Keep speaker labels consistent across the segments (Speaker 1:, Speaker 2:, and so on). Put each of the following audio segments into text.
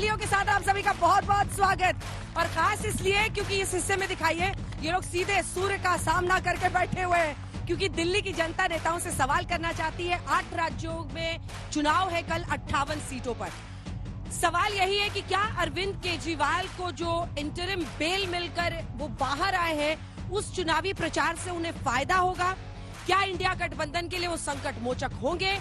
Speaker 1: तालियों के साथ आप सभी का बहुत बहुत स्वागत। और खास इसलिए क्योंकि इस हिस्से में दिखाइए ये लोग सीधे सूर्य का सामना करके बैठे हुए हैं, क्योंकि दिल्ली की जनता नेताओं से सवाल करना चाहती है। 8 राज्यों में चुनाव है कल 58 सीटों पर। सवाल यही है कि क्या अरविंद केजरीवाल को जो इंटरिम बेल मिलकर वो बाहर आए हैं, उस चुनावी प्रचार से उन्हें फायदा होगा? क्या इंडिया गठबंधन के लिए वो संकट मोचक होंगे,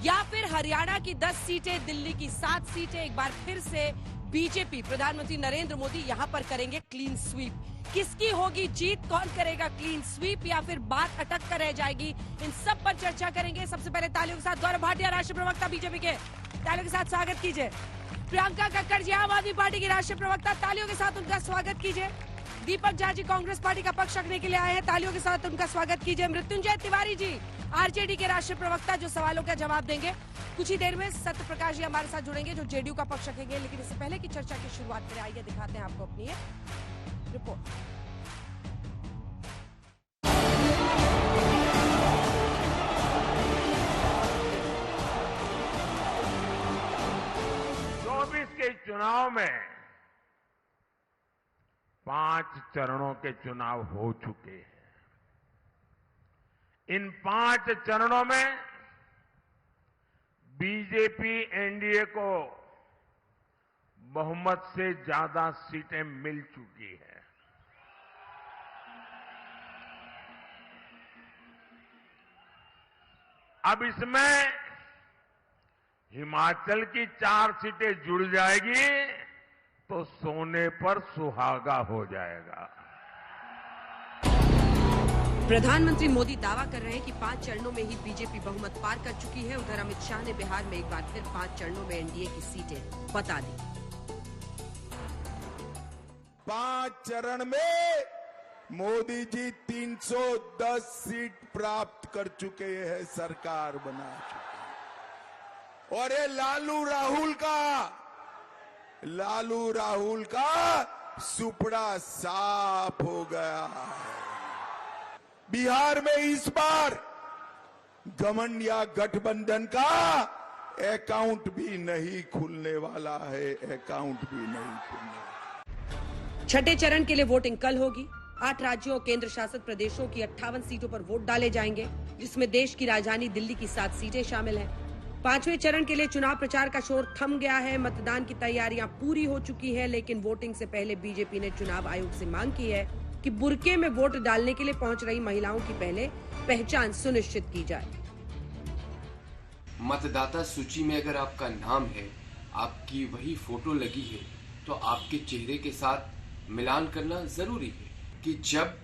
Speaker 1: या फिर हरियाणा की 10 सीटें, दिल्ली की 7 सीटें एक बार फिर से बीजेपी, प्रधानमंत्री नरेंद्र मोदी यहां पर करेंगे क्लीन स्वीप? किसकी होगी जीत, कौन करेगा क्लीन स्वीप, या फिर बात अटक कर रह जाएगी? इन सब पर चर्चा करेंगे। सबसे पहले तालियों के साथ गौरव भाटिया, राष्ट्रीय प्रवक्ता बीजेपी के, तालियों के साथ स्वागत कीजिए। प्रियंका कक्कड़ जी, आम आदमी पार्टी की राष्ट्रीय प्रवक्ता, तालियों के साथ उनका स्वागत कीजिए। दीपक झा जी कांग्रेस पार्टी का पक्ष रखने के लिए आए हैं, तालियों के साथ उनका स्वागत कीजिए। मृत्युंजय तिवारी जी आरजेडी के राष्ट्रीय प्रवक्ता, जो सवालों का जवाब देंगे। कुछ ही देर में सत्य प्रकाश जी हमारे साथ जुड़ेंगे, जो जेडीयू का पक्ष रखेंगे। लेकिन इससे पहले की चर्चा की शुरुआत करें, आइए दिखाते हैं आपको अपनी रिपोर्ट।
Speaker 2: के चुनाव में 5 चरणों के चुनाव हो चुके हैं। इन 5 चरणों में बीजेपी एनडीए को बहुमत से ज्यादा सीटें मिल चुकी है। अब इसमें हिमाचल की 4 सीटें जुड़ जाएगी तो सोने पर सुहागा हो जाएगा।
Speaker 1: प्रधानमंत्री मोदी दावा कर रहे हैं कि 5 चरणों में ही बीजेपी बहुमत पार कर चुकी है। उधर अमित शाह ने बिहार में एक बार फिर 5 चरणों में एनडीए की सीटें बता दी।
Speaker 3: 5 चरण में मोदी जी 310 सीट प्राप्त कर चुके हैं, सरकार बना चुके हैं। और ये लालू राहुल का सुपड़ा साफ हो गया है। बिहार में इस बार घमंड या गठबंधन का अकाउंट भी नहीं खुलने वाला है, अकाउंट भी नहीं खुलने वाला।
Speaker 1: छठे चरण के लिए वोटिंग कल होगी। 8 राज्यों और केंद्र शासित प्रदेशों की 58 सीटों पर वोट डाले जाएंगे, जिसमें देश की राजधानी दिल्ली की 7 सीटें शामिल हैं। 5वें चरण के लिए चुनाव प्रचार का शोर थम गया है। मतदान की तैयारियां पूरी हो चुकी है, लेकिन वोटिंग से पहले बीजेपी ने चुनाव आयोग से मांग की है कि बुर्के में वोट डालने के लिए पहुंच रही महिलाओं की पहले पहचान सुनिश्चित की जाए।
Speaker 4: मतदाता सूची में अगर आपका नाम है, आपकी वही फोटो लगी है, तो आपके चेहरे के साथ मिलान करना जरूरी है। कि जब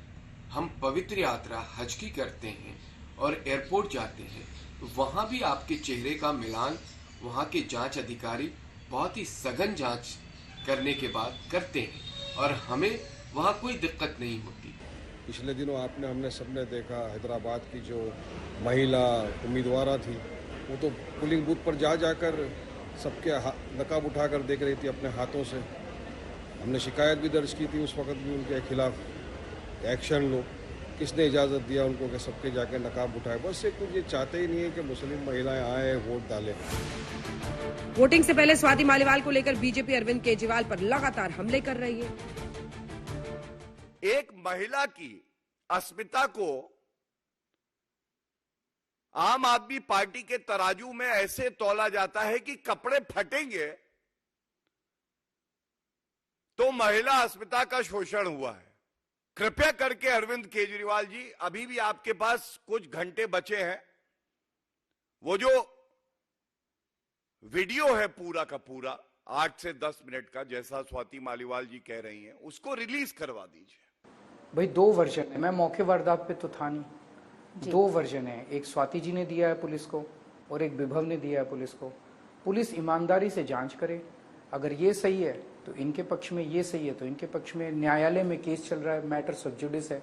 Speaker 4: हम पवित्र यात्रा हज की करते हैं और एयरपोर्ट जाते हैं, तो वहां भी आपके चेहरे का मिलान वहां के जांच अधिकारी बहुत ही सघन जांच करने के बाद करते हैं, और हमें वहां कोई दिक्कत नहीं होती।
Speaker 5: पिछले दिनों हमने सबने देखा, हैदराबाद की जो महिला उम्मीदवार थी, वो तो पोलिंग बूथ पर जाकर सबके नकाब उठाकर देख रही थी अपने हाथों से। हमने शिकायत भी दर्ज की थी, उस वक्त भी उनके खिलाफ एक्शन लो। किसने इजाज़त दिया उनको कि सबके जाके नकाब उठाए? बस ये कुछ ये चाहते ही नहीं है कि मुस्लिम महिलाएं आए वोट डालें।
Speaker 1: वोटिंग से पहले स्वाति मालीवाल को लेकर बीजेपी अरविंद केजरीवाल पर लगातार हमले कर रही है।
Speaker 3: एक महिला की अस्मिता को आम आदमी पार्टी के तराजू में ऐसे तौला जाता है कि कपड़े फटेंगे तो महिला अस्मिता का शोषण हुआ है। कृपया करके अरविंद केजरीवाल जी, अभी भी आपके पास कुछ घंटे बचे हैं। वो जो वीडियो है पूरा का पूरा 8 से 10 मिनट का, जैसा स्वाति मालीवाल जी कह रही हैं, उसको रिलीज करवा दीजिए।
Speaker 6: भाई 2 वर्जन है, मैं मौके वारदात पे तो था नहीं। 2 वर्जन है, एक स्वाति जी ने दिया है पुलिस को और एक विभव ने दिया है पुलिस को। पुलिस ईमानदारी से जांच करे, अगर ये सही है तो इनके पक्ष में, ये सही है तो इनके पक्ष में। न्यायालय में केस चल रहा है, मैटर सब जुडिस है,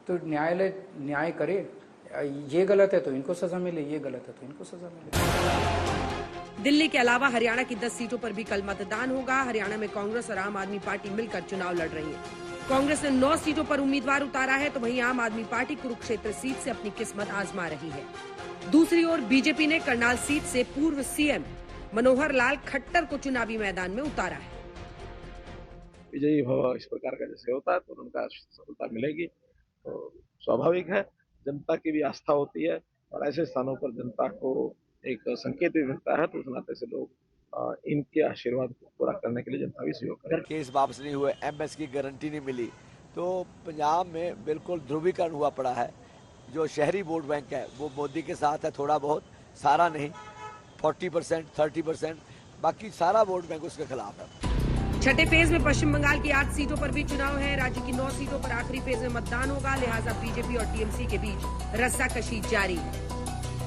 Speaker 6: तो न्यायालय न्याय करे। ये गलत है तो इनको सजा मिले, ये गलत है तो इनको सजा मिले।
Speaker 1: दिल्ली के अलावा हरियाणा की 10 सीटों पर भी कल मतदान होगा। हरियाणा में कांग्रेस और आम आदमी पार्टी मिलकर चुनाव लड़ रही है। कांग्रेस ने 9 सीटों पर उम्मीदवार उतारा है, तो वहीं आम आदमी पार्टी कुरुक्षेत्र सीट से अपनी किस्मत आजमा रही है। दूसरी ओर बीजेपी ने करनाल सीट से पूर्व सीएम मनोहर लाल खट्टर को चुनावी मैदान में उतारा है।
Speaker 7: विजयी भव इस प्रकार का जैसे होता है तो उनका सफलता मिलेगी, तो स्वाभाविक है जनता की भी आस्था होती है और ऐसे स्थानों पर जनता को एक संकेत भी मिलता है, तो उस नाते से लोग इनके आशीर्वाद को पूरा करने के लिए जनता भी सहयोग करेगी।
Speaker 8: केस वापस नहीं हुए, एमएस की गारंटी नहीं मिली, तो पंजाब में बिल्कुल ध्रुवीकरण हुआ पड़ा है। जो शहरी वोट बैंक है वो मोदी के साथ है, थोड़ा बहुत, सारा नहीं, 40%, 30%, बाकी सारा वोट बैंक उसके खिलाफ है।
Speaker 1: छठे फेज में पश्चिम बंगाल की 8 सीटों पर भी चुनाव है। राज्य की 9 सीटों पर आखिरी फेज में मतदान होगा, लिहाजा बीजेपी और टीएमसी के बीच रस्साकशी जारी है।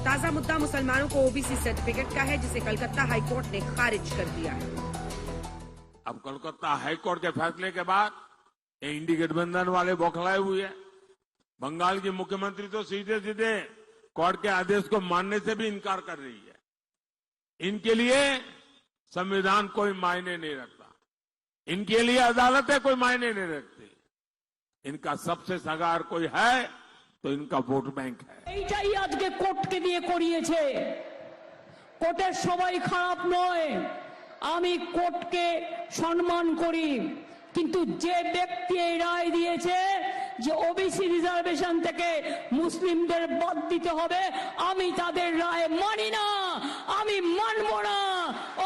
Speaker 1: ताजा मुद्दा मुसलमानों को ओबीसी सर्टिफिकेट का है, जिसे कलकत्ता हाईकोर्ट ने खारिज कर दिया है।
Speaker 2: अब कोलकाता हाईकोर्ट के फैसले के बाद इंडी गठबंधन वाले बौखलाए हुए हैं। बंगाल की मुख्यमंत्री तो सीधे सीधे कोर्ट के आदेश को मानने से भी इनकार कर रही है। इनके लिए संविधान कोई मायने नहीं रखता, इनके लिए अदालतें कोई मायने नहीं रखती। इनका सबसे सगार कोई है तो इनका ভোট ব্যাংক है।
Speaker 9: এইটাই আজকে কোর্টকে দিয়ে করিয়েছে। কোর্টের সবাই খারাপ নয়, আমি কোর্টকে সম্মান করি, কিন্তু যে ব্যক্তি এই রায় দিয়েছে যে ওবিসি রিজার্ভেশন থেকে মুসলিমদের বাদ দিতে হবে, আমি তাদের রায় মানি না, আমি মানব না।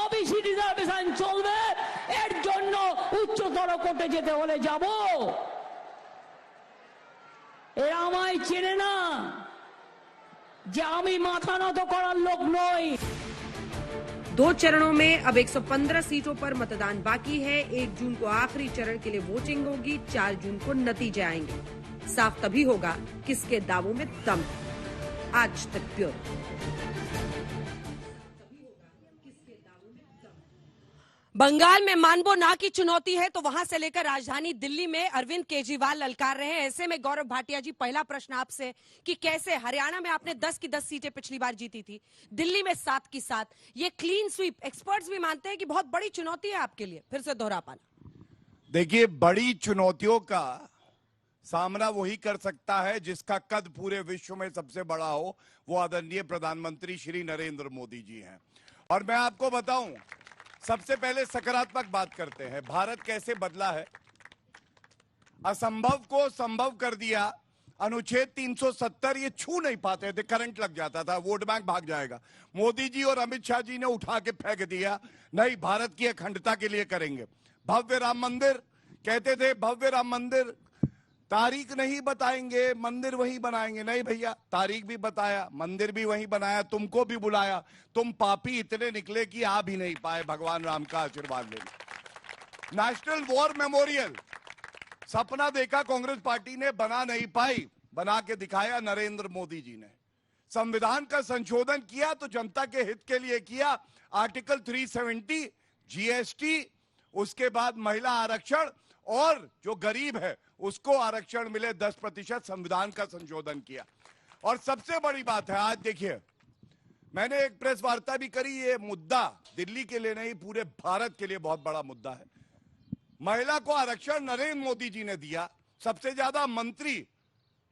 Speaker 9: ওবিসি রিজার্ভেশন চলবে, এর জন্য উচ্চতর কোর্টে যেতে হলে যাব। এরা আমায় চেনে না যে আমি মাথা নত করার লোক নই।
Speaker 1: 2 चरणों में अब 115 सीटों पर मतदान बाकी है। 1 जून को आखिरी चरण के लिए वोटिंग होगी, 4 जून को नतीजे आएंगे। साफ तभी होगा किसके दावों में दम है। आज तक ब्यूरो। बंगाल में मानबो ना की चुनौती है तो वहां से लेकर राजधानी दिल्ली में अरविंद केजरीवाल ललकार रहे हैं। ऐसे में गौरव भाटिया जी, पहला प्रश्न आपसे कि कैसे हरियाणा में आपने 10 की 10 सीटें पिछली बार जीती थी, दिल्ली में 7 की 7, ये क्लीन स्वीप एक्सपर्ट्स भी मानते हैं कि बहुत बड़ी चुनौती है आपके लिए फिर से दोहरा पाना।
Speaker 3: देखिए, बड़ी चुनौतियों का सामना वही कर सकता है जिसका कद पूरे विश्व में सबसे बड़ा हो, वो आदरणीय प्रधानमंत्री श्री नरेंद्र मोदी जी हैं। और मैं आपको बताऊं, सबसे पहले सकारात्मक बात करते हैं। भारत कैसे बदला है, असंभव को संभव कर दिया। अनुच्छेद 370 ये छू नहीं पाते थे, करंट लग जाता था, वोट बैंक भाग जाएगा। मोदी जी और अमित शाह जी ने उठा के फेंक दिया, नहीं भारत की अखंडता के लिए करेंगे। भव्य राम मंदिर कहते थे, भव्य राम मंदिर, तारीख नहीं बताएंगे, मंदिर वही बनाएंगे। नहीं भैया, तारीख भी बताया, मंदिर भी वही बनाया, तुमको भी बुलाया, तुम पापी इतने निकले कि आ भी नहीं पाए भगवान राम का आशीर्वाद लेने। नेशनल वॉर मेमोरियल सपना देखा कांग्रेस पार्टी ने, बना नहीं पाई, बना के दिखाया नरेंद्र मोदी जी ने। संविधान का संशोधन किया तो जनता के हित के लिए किया। आर्टिकल 370, जीएसटी, उसके बाद महिला आरक्षण और जो गरीब है उसको आरक्षण मिले 10%, संविधान का संशोधन किया। और सबसे बड़ी बात है, आज देखिए मैंने एक प्रेस वार्ता भी करी, ये मुद्दा दिल्ली के लिए नहीं पूरे भारत के लिए बहुत बड़ा मुद्दा है। महिला को आरक्षण नरेंद्र मोदी जी ने दिया, सबसे ज्यादा मंत्री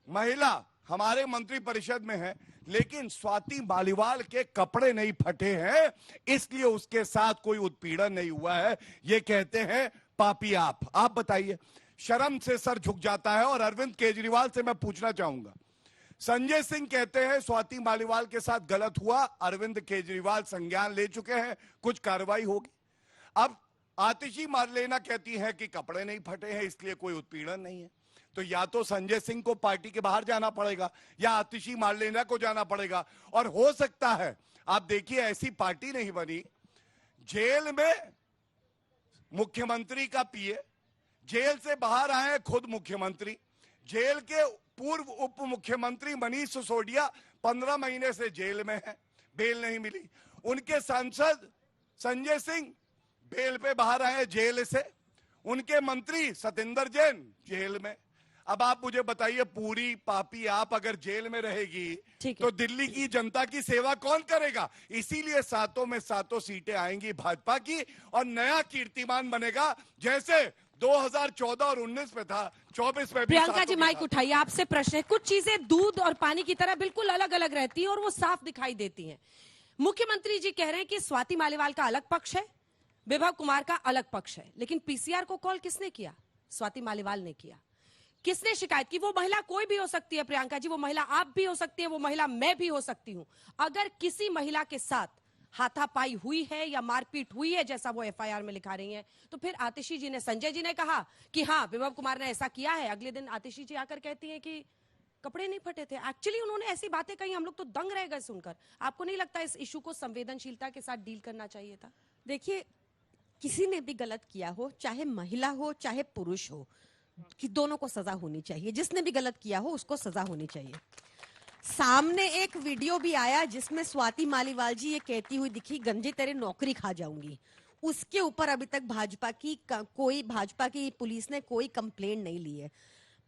Speaker 3: महिला हमारे मंत्री परिषद में है, लेकिन स्वाति मालीवाल के कपड़े नहीं फटे हैं, इसलिए उसके साथ कोई उत्पीड़न नहीं हुआ है। ये कहते हैं पापी आप बताइए, शर्म से सर झुक जाता है। और अरविंद केजरीवाल से मैं पूछना चाहूंगा, संजय सिंह कहते हैं स्वाति मालीवाल के साथ गलत हुआ, अरविंद केजरीवाल संज्ञान ले चुके हैं, कुछ कार्रवाई होगी। अब आतिशी मारलेना कहती है कि कपड़े नहीं फटे हैं इसलिए कोई उत्पीड़न नहीं है। तो या तो संजय सिंह को पार्टी के बाहर जाना पड़ेगा या आतिशी मारलेना को जाना पड़ेगा। और हो सकता है, आप देखिए ऐसी पार्टी नहीं बनी, जेल में मुख्यमंत्री का पीए, जेल से बाहर आए खुद मुख्यमंत्री, जेल के पूर्व उप मुख्यमंत्री मनीष सिसोदिया 15 महीने से जेल में है, बेल नहीं मिली। उनके सांसद संजय सिंह बेल पे बाहर आए जेल से, उनके मंत्री सतेंद्र जैन जेल में। अब आप मुझे बताइए, पूरी पापी आप अगर जेल में रहेगी तो दिल्ली की जनता की सेवा कौन करेगा? इसीलिए 7 में 7 सीटें आएंगी भाजपा की और नया कीर्तिमान बनेगा, जैसे 2014 और 19 में था, 24 में भी।
Speaker 1: प्रियंका जी माइक उठाइए, आपसे प्रश्न है। कुछ चीजें दूध और पानी की तरह बिल्कुल अलग अलग रहती हैं और वो साफ दिखाई देती हैं। मुख्यमंत्री जी कह रहे हैं कि स्वाति मालीवाल का अलग पक्ष है, विभव कुमार का अलग पक्ष है, लेकिन पीसीआर को कॉल किसने किया? स्वाति मालीवाल ने किया। किसने शिकायत की? वो महिला कोई भी हो सकती है प्रियंका जी, वो महिला आप भी हो सकती है, वो महिला मैं भी हो सकती हूं। अगर किसी महिला के साथ हाथापाई हुई है या मारपीट हुई है जैसा वो एफआईआर में लिखा रही हैं, तो फिर आतिशी जी ने, संजय जी ने कहा कि हाँ विभव कुमार ने ऐसा किया है, अगले दिन आतिशी जी आकर कहती हैं कि कपड़े नहीं फटे थे। एक्चुअली उन्होंने ऐसी बातें कही, हम लोग तो दंग रह गए सुनकर। आपको नहीं लगता इस इशू को संवेदनशीलता के साथ डील करना चाहिए था?
Speaker 10: देखिए, किसी ने भी गलत किया हो, चाहे महिला हो चाहे पुरुष हो, कि दोनों को सजा होनी चाहिए। जिसने भी गलत किया हो उसको सजा होनी चाहिए। सामने एक वीडियो भी आया जिसमें स्वाति मालीवाल जी ये कहती हुई दिखी, गंजे तेरे नौकरी खा जाऊंगी। उसके ऊपर अभी तक भाजपा की पुलिस ने कोई कंप्लेंट नहीं ली है।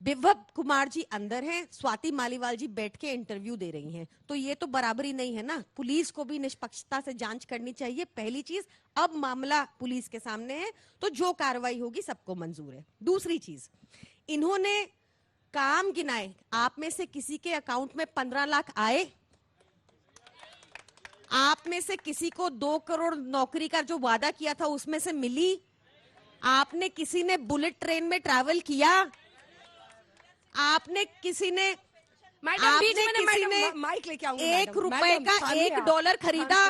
Speaker 10: विभव कुमार जी अंदर हैं, स्वाति मालीवाल जी बैठ के इंटरव्यू दे रही हैं, तो ये तो बराबरी नहीं है ना। पुलिस को भी निष्पक्षता से जांच करनी चाहिए, पहली चीज। अब मामला पुलिस के सामने है, तो जो कार्रवाई होगी सबको मंजूर है। दूसरी चीज, इन्होंने काम गिनाए, आप में से किसी के अकाउंट में 15 लाख आए? आप में से किसी को 2 करोड़ नौकरी का जो वादा किया था उसमें से मिली? आपने किसी ने बुलेट ट्रेन में ट्रैवल किया? आपने किसी ने
Speaker 1: माइक लेके आऊंगी,
Speaker 10: 1 रुपए का $1 खरीदा?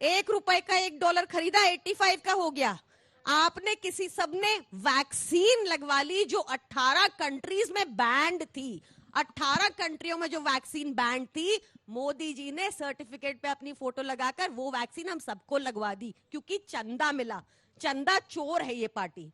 Speaker 10: 1 रुपए का $1 खरीदा, 85 का हो गया। आपने किसी, सबने वैक्सीन लगवा ली जो 18 कंट्रीज में बैंड थी। 18 कंट्रियों में जो वैक्सीन बैंड थी, मोदी जी ने सर्टिफिकेट पे अपनी फोटो लगाकर वो वैक्सीन हम सबको लगवा दी, क्योंकि चंदा मिला। चंदा चोर है ये पार्टी।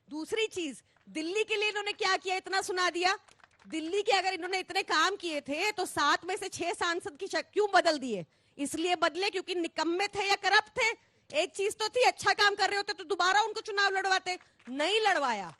Speaker 10: दूसरी चीज, दिल्ली के लिए इन्होंने क्या किया इतना सुना दिया। दिल्ली के अगर इन्होंने इतने काम किए थे तो 7 में से 6 सांसद की क्यों बदल दिए? इसलिए बदले क्योंकि निकम्मे थे या करप्ट थे? एक चीज तो थी, अच्छा काम कर रहे होते तो दोबारा उनको चुनाव लड़वाते, नहीं लड़वाया।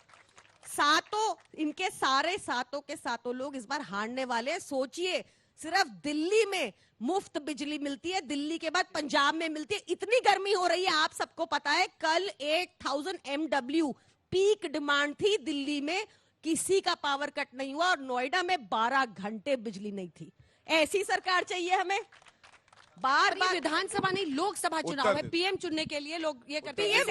Speaker 10: इनके सारे सातों के सातों लोग इस बार हारने वाले। सोचिए, सिर्फ दिल्ली में मुफ्त बिजली मिलती है, दिल्ली के बाद पंजाब में मिलती है। इतनी गर्मी हो रही है, आप सबको पता है। कल 8000 MW पीक डिमांड थी दिल्ली में, किसी का पावर कट नहीं हुआ, और नोएडा में 12 घंटे बिजली नहीं थी। ऐसी सरकार चाहिए हमें। बार
Speaker 1: विधानसभा नहीं, लोकसभा चुनाव है, पीएम चुनने के लिए लोग ये करते हैं।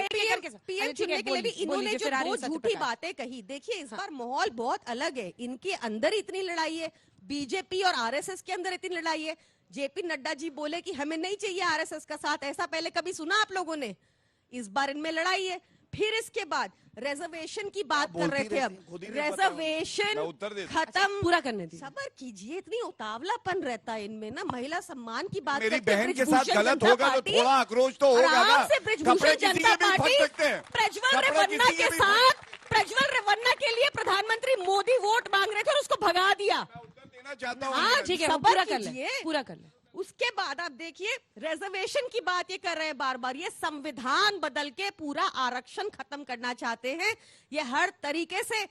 Speaker 10: पीएम चुनने के लिए भी इन्होंने जो 2 झूठी बातें कही, देखिए इस बार माहौल बहुत अलग है। इनके अंदर इतनी लड़ाई है, बीजेपी और आरएसएस के अंदर इतनी लड़ाई है। जेपी नड्डा जी बोले कि हमें नहीं चाहिए आरएसएस का साथ, ऐसा पहले कभी सुना आप लोगों ने? इस बार इनमें लड़ाई है। फिर इसके बाद रिजर्वेशन की बात कर रहे थे, अब रिजर्वेशन खत्म,
Speaker 1: पूरा करने दी।
Speaker 10: सबर कीजिए, इतनी उतावलापन रहता है इनमें ना। महिला सम्मान की बात
Speaker 3: मेरी बहन के साथ गलत होगा तो थोड़ा आक्रोश तो होगा ना।
Speaker 10: ब्रिजभूषण जनता पार्टी प्रज्वल रेवन्ना के साथ, प्रज्वल रेवन्ना के लिए प्रधानमंत्री मोदी वोट मांग रहे थे और उसको भगा दिया।
Speaker 3: देना चाहता हूँ।
Speaker 10: हाँ
Speaker 1: ठीक है,
Speaker 10: पूरा
Speaker 1: कर ले।
Speaker 10: उसके बाद आप देखिए, रिजर्वेशन की बात ये कर रहे हैं बार बार, ये संविधान बदल के पूरा आरक्षण खत्म करना चाहते हैं। ये हर तरीके से,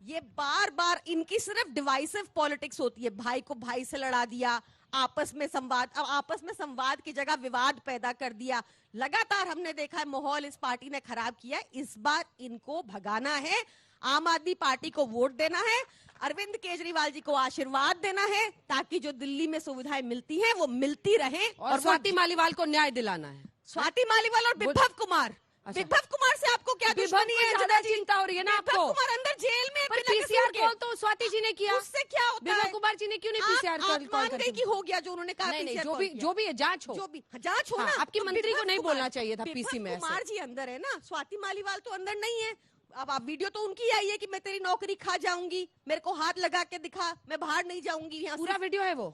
Speaker 10: ये बार बार इनकी सिर्फ डिवाइसिव पॉलिटिक्स होती है। भाई को भाई से लड़ा दिया, आपस में संवाद, अब आपस में संवाद की जगह विवाद पैदा कर दिया। लगातार हमने देखा है माहौल इस पार्टी ने खराब किया। इस बार इनको भगाना है, आम आदमी पार्टी को वोट देना है, अरविंद केजरीवाल जी को आशीर्वाद देना है, ताकि जो दिल्ली में सुविधाएं मिलती हैं वो मिलती रहे,
Speaker 1: और स्वाति मालीवाल को न्याय दिलाना है।
Speaker 10: स्वाति मालीवाल और विभव कुमार। विभव कुमार से आपको क्या दुश्मनी है?
Speaker 1: ज्यादा चिंता हो रही है ना आपको?
Speaker 10: विभव कुमार अंदर जेल में,
Speaker 1: पर पीसीआर कॉल तो स्वाति जी ने किया,
Speaker 10: उससे क्या होता है?
Speaker 1: विभव कुमार जी ने क्यों नहीं पीसीआर कॉल
Speaker 10: करके कि हो गया जो उन्होंने कहा?
Speaker 1: नहीं, जो भी है जांच हो,
Speaker 10: जो भी जांच हो ना।
Speaker 1: आपकी मंत्री को नहीं बोलना चाहिए था पीसी में।
Speaker 10: कुमार जी अंदर है ना, स्वाति मालीवाल तो अंदर नहीं है। अब आप वीडियो तो उनकी आई है कि मैं तेरी नौकरी खा जाऊंगी, मेरे को हाथ लगा के दिखा, मैं बाहर नहीं जाऊंगी। यहाँ
Speaker 1: पूरा वीडियो है वो,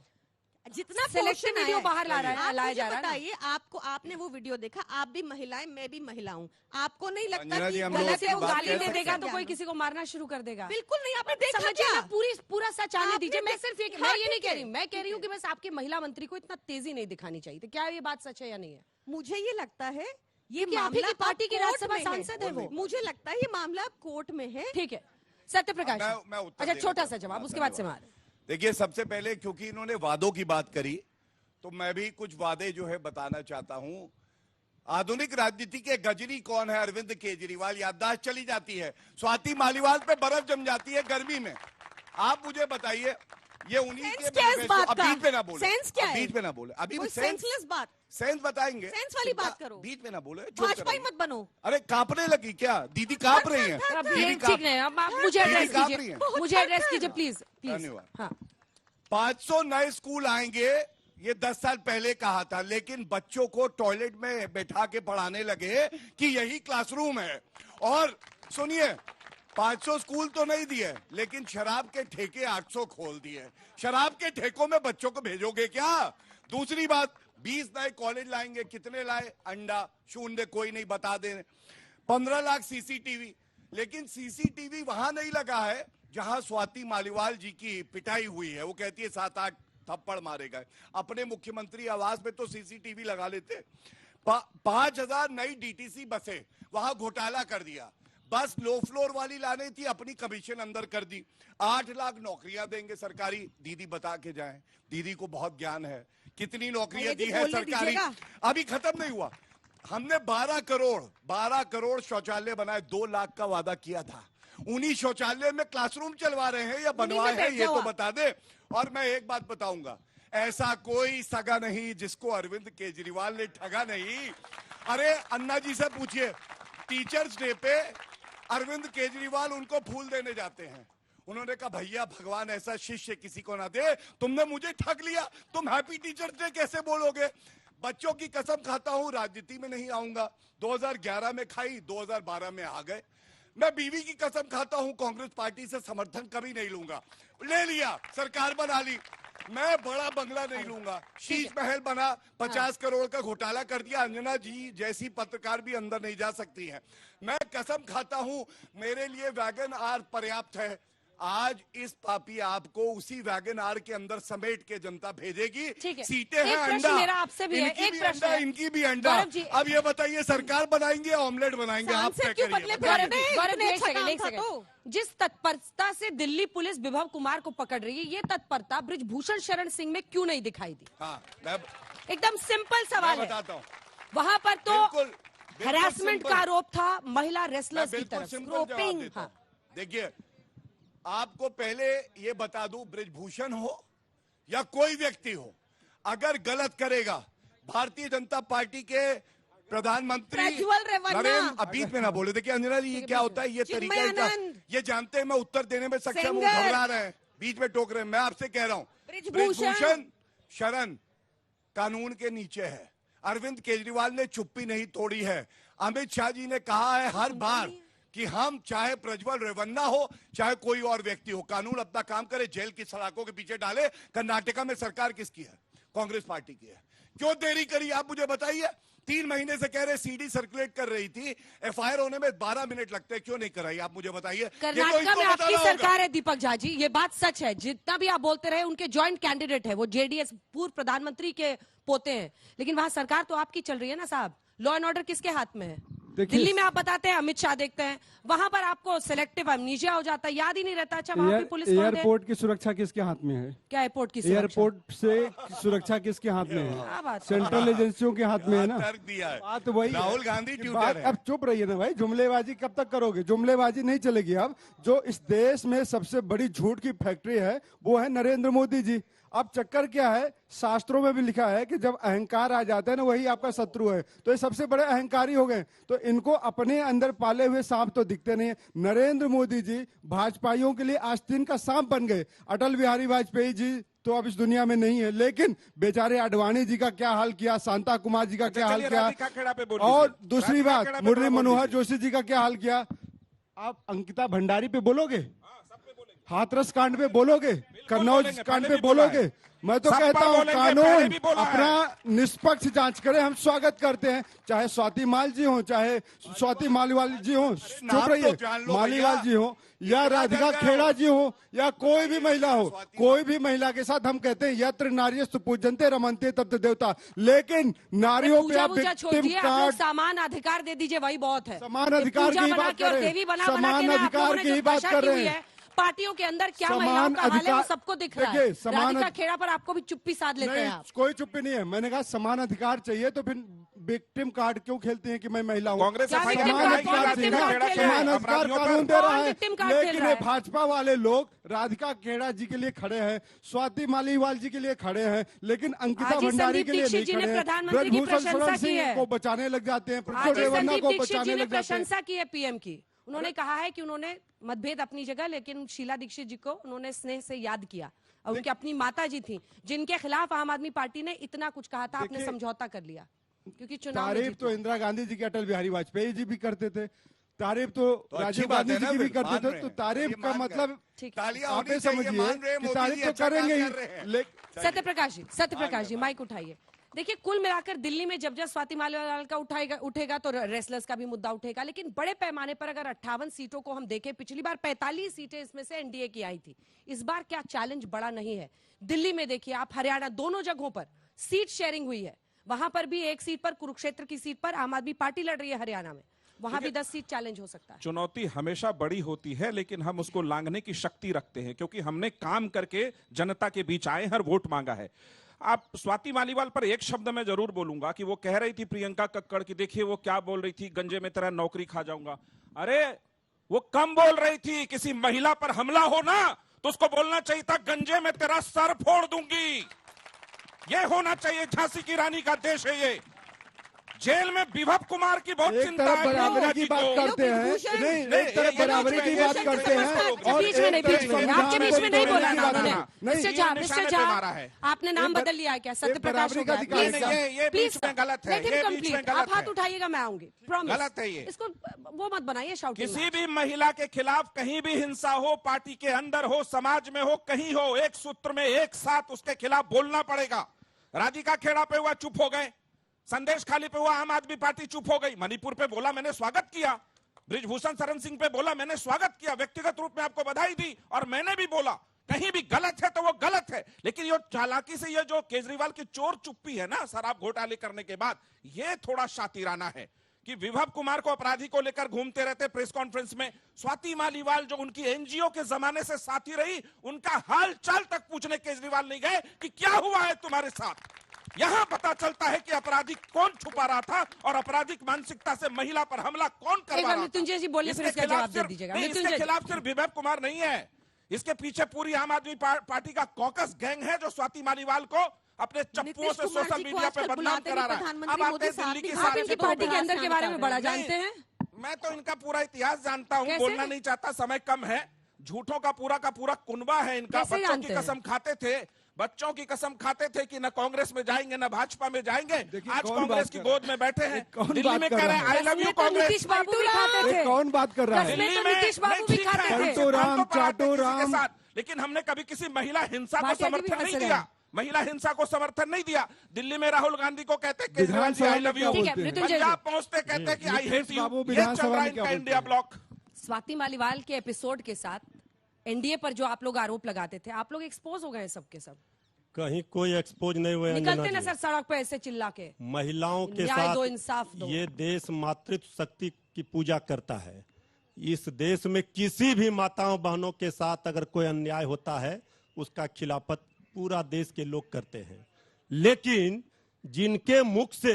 Speaker 10: जितना
Speaker 1: सिलेक्शन वीडियो बाहर लाया जा रहा है।
Speaker 10: बताइए, आपको, आपने वो वीडियो देखा? आप भी महिला हैं, मैं भी महिला हूँ। आपको नहीं लगता कि
Speaker 1: गलत है? वो गाली दे देगा तो कोई किसी को मारना शुरू कर देगा?
Speaker 10: बिल्कुल नहीं। आपने देखा
Speaker 1: समझिए ना, पूरा सच आने दीजिए। मैं सिर्फ मैं ये नहीं कह रही, मैं कह रही हूँ कि बस आपकी महिला मंत्री को इतना तेजी नहीं दिखानी चाहिए थी। क्या ये बात सच है या नहीं है?
Speaker 10: मुझे ये लगता है
Speaker 1: ये मामला पार्टी की राज्यसभा सांसद है वो।
Speaker 10: मुझे लगता है ये मामला कोर्ट में है।
Speaker 1: ठीक है, सत्य प्रकाश, अच्छा छोटा सा जवाब, उसके बाद से मार।
Speaker 3: देखिए, सबसे पहले क्योंकि इन्होंने वादों की बात करी, तो मैं भी कुछ वादे जो है बताना चाहता हूं। आधुनिक राजनीति के गजनी कौन है? अरविंद केजरीवाल। याददाश्त चली जाती है, स्वाति मालीवाल पे बर्फ जम जाती है गर्मी में। आप मुझे बताइए, ये उन्हीं
Speaker 10: सेंस
Speaker 3: के
Speaker 10: क्या है इस बात
Speaker 3: अब
Speaker 10: का?
Speaker 3: बीच में ना बोले,
Speaker 10: सेंस क्या
Speaker 3: अब
Speaker 10: है?
Speaker 3: बीच में ना बोले, अभी
Speaker 10: कोई
Speaker 3: भी सेंस
Speaker 10: सेंसलेस बात,
Speaker 3: सेंस बताएंगे,
Speaker 10: सेंस वाली बात करो,
Speaker 3: बीच में ना बोले, जो
Speaker 10: भाजपाई
Speaker 3: करो।
Speaker 10: मत बनो।
Speaker 3: अरे कांपने लगी क्या दीदी? कांप रही हैं
Speaker 1: अब
Speaker 3: दीदी,
Speaker 1: ये ठीक नहीं, अब आप मुझे एड्रेस
Speaker 3: कांप रही
Speaker 1: कीजिए,
Speaker 3: हैं।
Speaker 1: मुझे एड्रेस कीजिए प्लीज प्लीज।
Speaker 3: धन्यवाद।
Speaker 1: हाँ
Speaker 3: 500 नए स्कूल आएंगे, ये 10 साल पहले कहा था, लेकिन बच्चों को टॉयलेट में बैठा के पढ़ाने लगे कि यही क्लासरूम है। और सुनिए, 500 स्कूल तो नहीं दिए, लेकिन शराब के ठेके 800 खोल दिए। शराब के ठेकों में बच्चों को भेजोगे क्या? दूसरी बात, 20 नए कॉलेज लाएंगे, कितने लाए? अंडा शून्य, कोई नहीं बता दे। 15 लाख सीसीटीवी, लेकिन सीसीटीवी वहां नहीं लगा है जहां स्वाति मालीवाल जी की पिटाई हुई है। वो कहती है 7-8 थप्पड़ मारे गए। अपने मुख्यमंत्री आवास में तो सीसीटीवी लगा लेते। 5000 नई डीटीसी बसें, वहां घोटाला कर दिया। बस लो फ्लोर वाली लानी थी, अपनी कमीशन अंदर कर दी। 8 लाख नौकरियां देंगे सरकारी। दीदी बता के जाएं, दीदी को बहुत ज्ञान है, कितनी नौकरियां दी है सरकारी। अभी खत्म नहीं हुआ, हमने 12 करोड़ शौचालय बनाए, 2 लाख का वादा किया था। उन्हीं शौचालय में क्लासरूम चलवा रहे हैं या बनवाए हैं, ये तो बता दे। और मैं एक बात बताऊंगा, ऐसा कोई सगा नहीं जिसको अरविंद केजरीवाल ने ठगा नहीं। अरे अन्ना जी से पूछिए, टीचर्स डे पे अरविंद केजरीवाल उनको फूल देने जाते हैं। उन्होंने कहा भैया भगवान ऐसा शिष्य किसी को ना दे, तुमने मुझे ठग लिया, तुम हैप्पी टीचर्स डे कैसे बोलोगे? बच्चों की कसम खाता हूं, राजनीति में नहीं आऊंगा। 2011 में खाई, 2012 में आ गए। मैं बीवी की कसम खाता हूं, कांग्रेस पार्टी से समर्थन कभी नहीं लूंगा। ले लिया, सरकार बना ली, मैं बड़ा बंगला नहीं लूंगा। शीश महल बना, 50 करोड़ का घोटाला कर दिया। अंजना जी जैसी पत्रकार भी अंदर नहीं जा सकती हैं। मैं कसम खाता हूं, मेरे लिए वैगन आर पर्याप्त है। आज इस पापी आपको उसी वैगन आर के अंदर समेट के जनता भेजेगी। सीटें हैं अंडा,
Speaker 1: मेरा आपसे भी है,
Speaker 3: इनकी
Speaker 1: एक
Speaker 3: भी
Speaker 1: प्रश्न
Speaker 3: अंडा,
Speaker 1: है।
Speaker 3: इनकी भी अंडा। अब ये बताइए, सरकार बनाएंगे या ऑमलेट बनाएंगे? आप तय करिए।
Speaker 1: गौरव जी, एक सेकंड। जिस तत्परता से दिल्ली पुलिस विभव कुमार को पकड़ रही है, ये तत्परता ब्रिजभूषण शरण सिंह में क्यों नहीं दिखाई दी?
Speaker 3: हाँ,
Speaker 1: एकदम सिंपल सवाल है।
Speaker 3: बताता हूँ,
Speaker 1: वहां पर तो
Speaker 3: बिल्कुल
Speaker 1: हरासमेंट का आरोप था महिला रेसलर्स की
Speaker 3: बिल्कुल
Speaker 1: तरफ से।
Speaker 3: सिंपल जवाब देता हूं। देखिए, आपको पहले ये बता दूं, ब्रिजभूषण हो या कोई व्यक्ति हो, अगर गलत करेगा, भारतीय जनता पार्टी के प्रधानमंत्री नरेंद्र, बीच में ना बोले। देखिए अंजना जी, ये क्या होता है, ये तरीका, ये जानते हैं मैं उत्तर देने में सक्षम हूँ, घबरा रहे हैं, बीच में टोक रहे हैं। मैं आपसे कह रहा हूँ, ब्रिजभूषण शरण कानून के नीचे है। अरविंद केजरीवाल ने चुप्पी नहीं तोड़ी है। अमित शाह जी ने कहा है हर बार कि हम चाहे प्रज्वल रेवन्ना हो, चाहे कोई और व्यक्ति हो, कानून अपना काम करे, जेल की सलाखों के पीछे डाले। कर्नाटका में सरकार किसकी है? कांग्रेस पार्टी की है। क्यों देरी करी आप मुझे बताइए? 3 महीने से कह रहे सीडी सर्कुलेट कर रही थी, एफआईआर होने में 12 मिनट लगते हैं, क्यों नहीं कराई आप मुझे बताइए?
Speaker 1: कर्नाटका में आपकी सरकार है दीपक झा जी, ये बात सच है। जितना भी आप बोलते रहे, उनके ज्वाइंट कैंडिडेट है, वो जेडीएस पूर्व प्रधानमंत्री के पोते हैं, लेकिन वहां सरकार तो आपकी चल रही है ना साहब। लॉ एंड ऑर्डर किसके हाथ में है? दिल्ली में आप बताते हैं अमित शाह देखते हैं, वहां पर आपको सिलेक्टिव अमनीजिया हो जाता है, याद ही नहीं रहता। अच्छा, वहां की पुलिस
Speaker 11: एयरपोर्ट की सुरक्षा किसके हाथ में है?
Speaker 1: क्या एयरपोर्ट की सुरक्षा?
Speaker 11: एयरपोर्ट से सुरक्षा किसके हाथ में है? सेंट्रल एजेंसियों के हाथ में है ना। बात वही,
Speaker 3: राहुल गांधी ट्विटर है।
Speaker 11: अब चुप रहिए ना भाई, जुमलेबाजी कब तक करोगे? जुमलेबाजी नहीं चलेगी। अब जो इस देश में सबसे बड़ी झूठ की फैक्ट्री है वो है नरेंद्र मोदी जी। अब चक्कर क्या है, शास्त्रों में भी लिखा है कि जब अहंकार आ जाता है ना, वही आपका शत्रु है। तो ये सबसे बड़े अहंकारी हो गए, तो इनको अपने अंदर पाले हुए सांप तो दिखते नहीं है। नरेंद्र मोदी जी भाजपाइयों के लिए आस्तीन का सांप बन गए। अटल बिहारी वाजपेयी जी तो अब इस दुनिया में नहीं है, लेकिन बेचारे आडवाणी जी का क्या हाल किया, शांता कुमार जी का क्या हाल किया, और दूसरी बात मुरली मनोहर जोशी जी का क्या हाल किया। आप अंकिता भंडारी पे बोलोगे, हाथरस कांड पे बोलोगे, कन्नौज कांड पे बोलोगे? मैं तो कहता हूँ कानून अपना निष्पक्ष जांच करे, हम स्वागत करते हैं। चाहे स्वाति माल जी हो, चाहे स्वाति मालीवाल जी हो, चुप रहिए, मालीवाल जी हो, या राधिका खेड़ा जी हो, या कोई भी महिला हो, कोई भी महिला के साथ हम कहते हैं यत्र नार्यस्तु पूज्यन्ते रमन्ते तत्र देवता। लेकिन नारियों पे आप विक्टिम कार्ड,
Speaker 1: समान अधिकार दे दीजिए, वही बहुत है।
Speaker 11: समान अधिकार की बात कर रहे हैं, समान अधिकार की बात कर रहे हैं।
Speaker 1: पार्टियों के अंदर क्या
Speaker 11: समान
Speaker 1: महिलाओं का हाल है वो
Speaker 11: अधिकार-
Speaker 1: सबको दिख रहा
Speaker 11: देखिए,
Speaker 1: है।
Speaker 11: समान
Speaker 1: राधिका खेड़ा पर आपको भी चुप्पी साध लेते हैं
Speaker 11: नहीं,
Speaker 1: आप।
Speaker 11: कोई चुप्पी नहीं है। मैंने कहा समान अधिकार चाहिए तो फिर विक्टिम कार्ड क्यों खेलते हैं कि मैं महिला हूँ?
Speaker 12: कांग्रेस
Speaker 1: क्या
Speaker 12: सफाई
Speaker 1: victim
Speaker 11: समान
Speaker 1: कार्ड?
Speaker 11: अधिकार
Speaker 1: कौन
Speaker 11: चाहिए,
Speaker 1: victim कार्ड खेल रहा है?
Speaker 11: समान अधिकार
Speaker 12: अपराधियों पर
Speaker 11: कानून दे रहा
Speaker 1: कौन
Speaker 11: है,
Speaker 1: victim कार्ड खेल
Speaker 11: लेकिन
Speaker 1: रहा
Speaker 11: ये
Speaker 1: है?
Speaker 11: भाजपा वाले लोग राधिका खेड़ा जी के लिए खड़े हैं, स्वाति मालीवाल जी के लिए खड़े हैं, लेकिन अंकिता
Speaker 1: आज ही
Speaker 11: भंडारी
Speaker 1: संदीप
Speaker 11: के लिए
Speaker 1: दीक्षित
Speaker 11: नहीं
Speaker 1: जी ने
Speaker 11: खड़े हैं।
Speaker 1: प्रधानमंत्री की
Speaker 11: ब्रजभूषण
Speaker 1: प्रशंसा
Speaker 11: शरण
Speaker 1: की
Speaker 11: सिंह
Speaker 1: है।
Speaker 11: को बचाने लग जाते हैं,
Speaker 1: आज
Speaker 11: प्रज्वल
Speaker 1: ही
Speaker 11: रेवन्ना
Speaker 1: संदीप
Speaker 11: को
Speaker 1: दीक्षित जी
Speaker 11: बचाने
Speaker 1: ने
Speaker 11: लग जाते हैं।
Speaker 1: प्रशंसा की है पीएम की। उन्होंने कहा है कि उन्होंने मतभेद अपनी जगह, लेकिन शीला दीक्षित जी को उन्होंने स्नेह से याद किया और उनकी अपनी माता जी थी जिनके खिलाफ आम आदमी पार्टी ने इतना कुछ कहा था, आपने समझौता कर लिया क्योंकि चुनाव में
Speaker 11: तारीफ
Speaker 1: जीती।
Speaker 11: तो इंदिरा गांधी जी की, अटल बिहारी वाजपेयी जी भी करते थे, तारीफ तो
Speaker 3: अच्छी
Speaker 11: राजीव
Speaker 3: बात
Speaker 11: गांधी
Speaker 3: है
Speaker 11: जी
Speaker 3: ना,
Speaker 11: की भी
Speaker 3: फिर
Speaker 11: करते
Speaker 3: मान
Speaker 11: थे।
Speaker 3: रहे
Speaker 11: तो
Speaker 3: हैं।
Speaker 11: तारीफ
Speaker 3: ये
Speaker 11: का
Speaker 3: मान
Speaker 11: मतलब
Speaker 1: ठीक है।
Speaker 3: तालियां
Speaker 11: आप
Speaker 3: होनी
Speaker 11: ये
Speaker 3: चाहिए,
Speaker 11: समझिए
Speaker 3: मान रहे हैं,
Speaker 11: कि
Speaker 3: मोदी
Speaker 11: तारीफ
Speaker 3: जी
Speaker 11: तो
Speaker 3: अच्छा काम
Speaker 11: करेंगे ही,
Speaker 3: कर रहे हैं।
Speaker 11: लेकिन
Speaker 1: सत्यप्रकाश जी माइक उठाइए। देखिए, कुल मिलाकर दिल्ली में जब स्वाति मालीवाल का उठेगा तो रेसलर्स का भी मुद्दा उठेगा, लेकिन बड़े पैमाने पर अगर 58 सीटों को हम देखें, पिछली बार 45 सीटें इसमें से एनडीए की आई थी। इस बार क्या चैलेंज बड़ा नहीं है? दिल्ली में देखिए आप, हरियाणा, दोनों जगहों पर सीट शेयरिंग हुई है। वहां पर भी एक सीट पर, कुरुक्षेत्र की सीट पर आम आदमी पार्टी लड़ रही है हरियाणा में, वहां भी 10 सीट चैलेंज हो सकता है।
Speaker 12: चुनौती हमेशा बड़ी होती है, लेकिन हम उसको लांघने की शक्ति रखते हैं क्योंकि हमने काम करके जनता के बीच आए हैं और वोट मांगा है। आप स्वाति मालीवाल पर एक शब्द मैं जरूर बोलूंगा कि वो कह रही थी प्रियंका कक्कड़ की, देखिए वो क्या बोल रही थी, गंजे में तेरा नौकरी खा जाऊंगा। अरे वो कम बोल रही थी, किसी महिला पर हमला हो ना तो उसको बोलना चाहिए था गंजे में तेरा सर फोड़ दूंगी। ये होना चाहिए, झांसी की रानी का देश है ये। जेल में विभव कुमार की बहुत
Speaker 11: एक
Speaker 12: चिंता
Speaker 11: तरफ
Speaker 12: है
Speaker 11: बराबरी की बात करते हैं, नहीं, एक तरफ बराबरी की बात करते हैं और
Speaker 1: बीच में नहीं, बीच में आपके बीच में नहीं बोला ना उन्होंने। मिस्टर झा,
Speaker 12: निशाने पे मारा है।
Speaker 1: आपने नाम बदल लिया है क्या? सत्यप्रकाश हो गया।
Speaker 11: बराबरी का
Speaker 1: Please,
Speaker 11: अधिकार है।
Speaker 12: ये
Speaker 1: please,
Speaker 12: बीच में गलत है,
Speaker 1: let him
Speaker 12: ये बीच
Speaker 1: complete।
Speaker 12: में गलत
Speaker 1: आप हाथ
Speaker 12: है।
Speaker 1: उठाइएगा, मैं आऊंगी, प्रॉमिस।
Speaker 12: गलत है ये।
Speaker 1: इसको वो मत बनाइए शाउटिंग।
Speaker 12: किसी भी महिला के खिलाफ कहीं भी हिंसा हो, पार्टी के अंदर हो, समाज में हो, कहीं हो, एक सूत्र में एक साथ उसके खिलाफ बोलना पड़ेगा। राधिका खेड़ा पे हुआ, चुप हो गए। संदेश खाली पे हुआ, आम आदमी पार्टी चुप हो गई। मणिपुर पे बोला, मैंने स्वागत किया। ब्रिजभूषण शरण सिंह पे बोला, मैंने स्वागत किया, व्यक्तिगत रूप में आपको बधाई दी और मैंने भी बोला। कहीं भी गलत है तो वो गलत है, लेकिन ये चालाकी से ये जो केजरीवाल की चोर चुप्पी है ना शराब घोटाले करने के बाद, ये थोड़ा शातिराना है कि विभव कुमार को अपराधी को लेकर घूमते रहते प्रेस कॉन्फ्रेंस में। स्वाति मालीवाल जो उनकी एनजीओ के जमाने से साथी रही, उनका हाल चाल तक पूछने केजरीवाल नहीं गए कि क्या हुआ है तुम्हारे साथ। यहां पता चलता है कि अपराधी कौन छुपा रहा था और आपराधिक मानसिकता से महिला पर हमला कौन करवा रहा था।
Speaker 1: मृत्युंजय जी बोलिए, फिर इसका जवाब दे दीजिएगा।
Speaker 12: इसके खिलाफ सिर्फ विभव कुमार नहीं है, इसके पीछे पूरी आम आदमी पार्टी का कॉकस गैंग है जो स्वाति मालीवाल को अपने चप्पुओं से सोशल मीडिया पे बदनाम करा रहा है। अब आते हैं दिल्ली की
Speaker 1: आप इनकी पार्टी के अंदर के बारे में बड़ा जानते हैं।
Speaker 12: मैं तो इनका पूरा इतिहास जानता हूँ, बोलना नहीं चाहता, समय कम है। झूठों का पूरा कुनबा है इनका। बच्चों की कसम खाते थे, बच्चों की कसम खाते थे कि न कांग्रेस में जाएंगे न भाजपा में जाएंगे। आज कांग्रेस की गोद में बैठे हैं, दिल्ली में कह रहे हैं I love you Congress.
Speaker 1: Nitish बाबू भी खाते थे।
Speaker 11: कौन बात कर रहा है?
Speaker 1: दिल्ली में नीतीश बाबू भी खाते थे।
Speaker 11: चाटो राम,
Speaker 12: लेकिन हमने कभी किसी महिला हिंसा को समर्थन नहीं दिया, महिला हिंसा को समर्थन नहीं दिया। दिल्ली में राहुल गांधी को कहते केजरीवाल जी आई लव यू, पंजाब पहुंचते कहते कि आई हेट यू। ये चल रहा है इनका इंडिया ब्लॉक।
Speaker 1: स्वाति मालीवाल के एपिसोड के साथ एनडीए पर जो आप लोग आरोप लगाते थे, आप लोग एक्सपोज हो गए सबके सब।
Speaker 13: कहीं कोई एक्सपोज नहीं हुए।
Speaker 1: निकलते ना सर सड़क पे ऐसे चिल्ला के,
Speaker 13: महिलाओं के
Speaker 1: न्याय दो,
Speaker 13: साथ
Speaker 1: इंसाफ दो।
Speaker 13: ये देश मातृत्व शक्ति की पूजा करता है। इस देश में किसी भी माताओं बहनों के साथ अगर कोई अन्याय होता है, उसका खिलाफत पूरा देश के लोग करते हैं। लेकिन जिनके मुख से,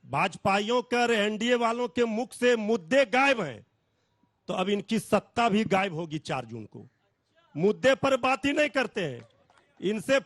Speaker 13: भाजपाइयों के और एनडीए वालों के मुख से मुद्दे गायब हैं, तो अब इनकी सत्ता भी गायब होगी 4 जून को। मुद्दे पर बात ही नहीं करते हैं। इनसे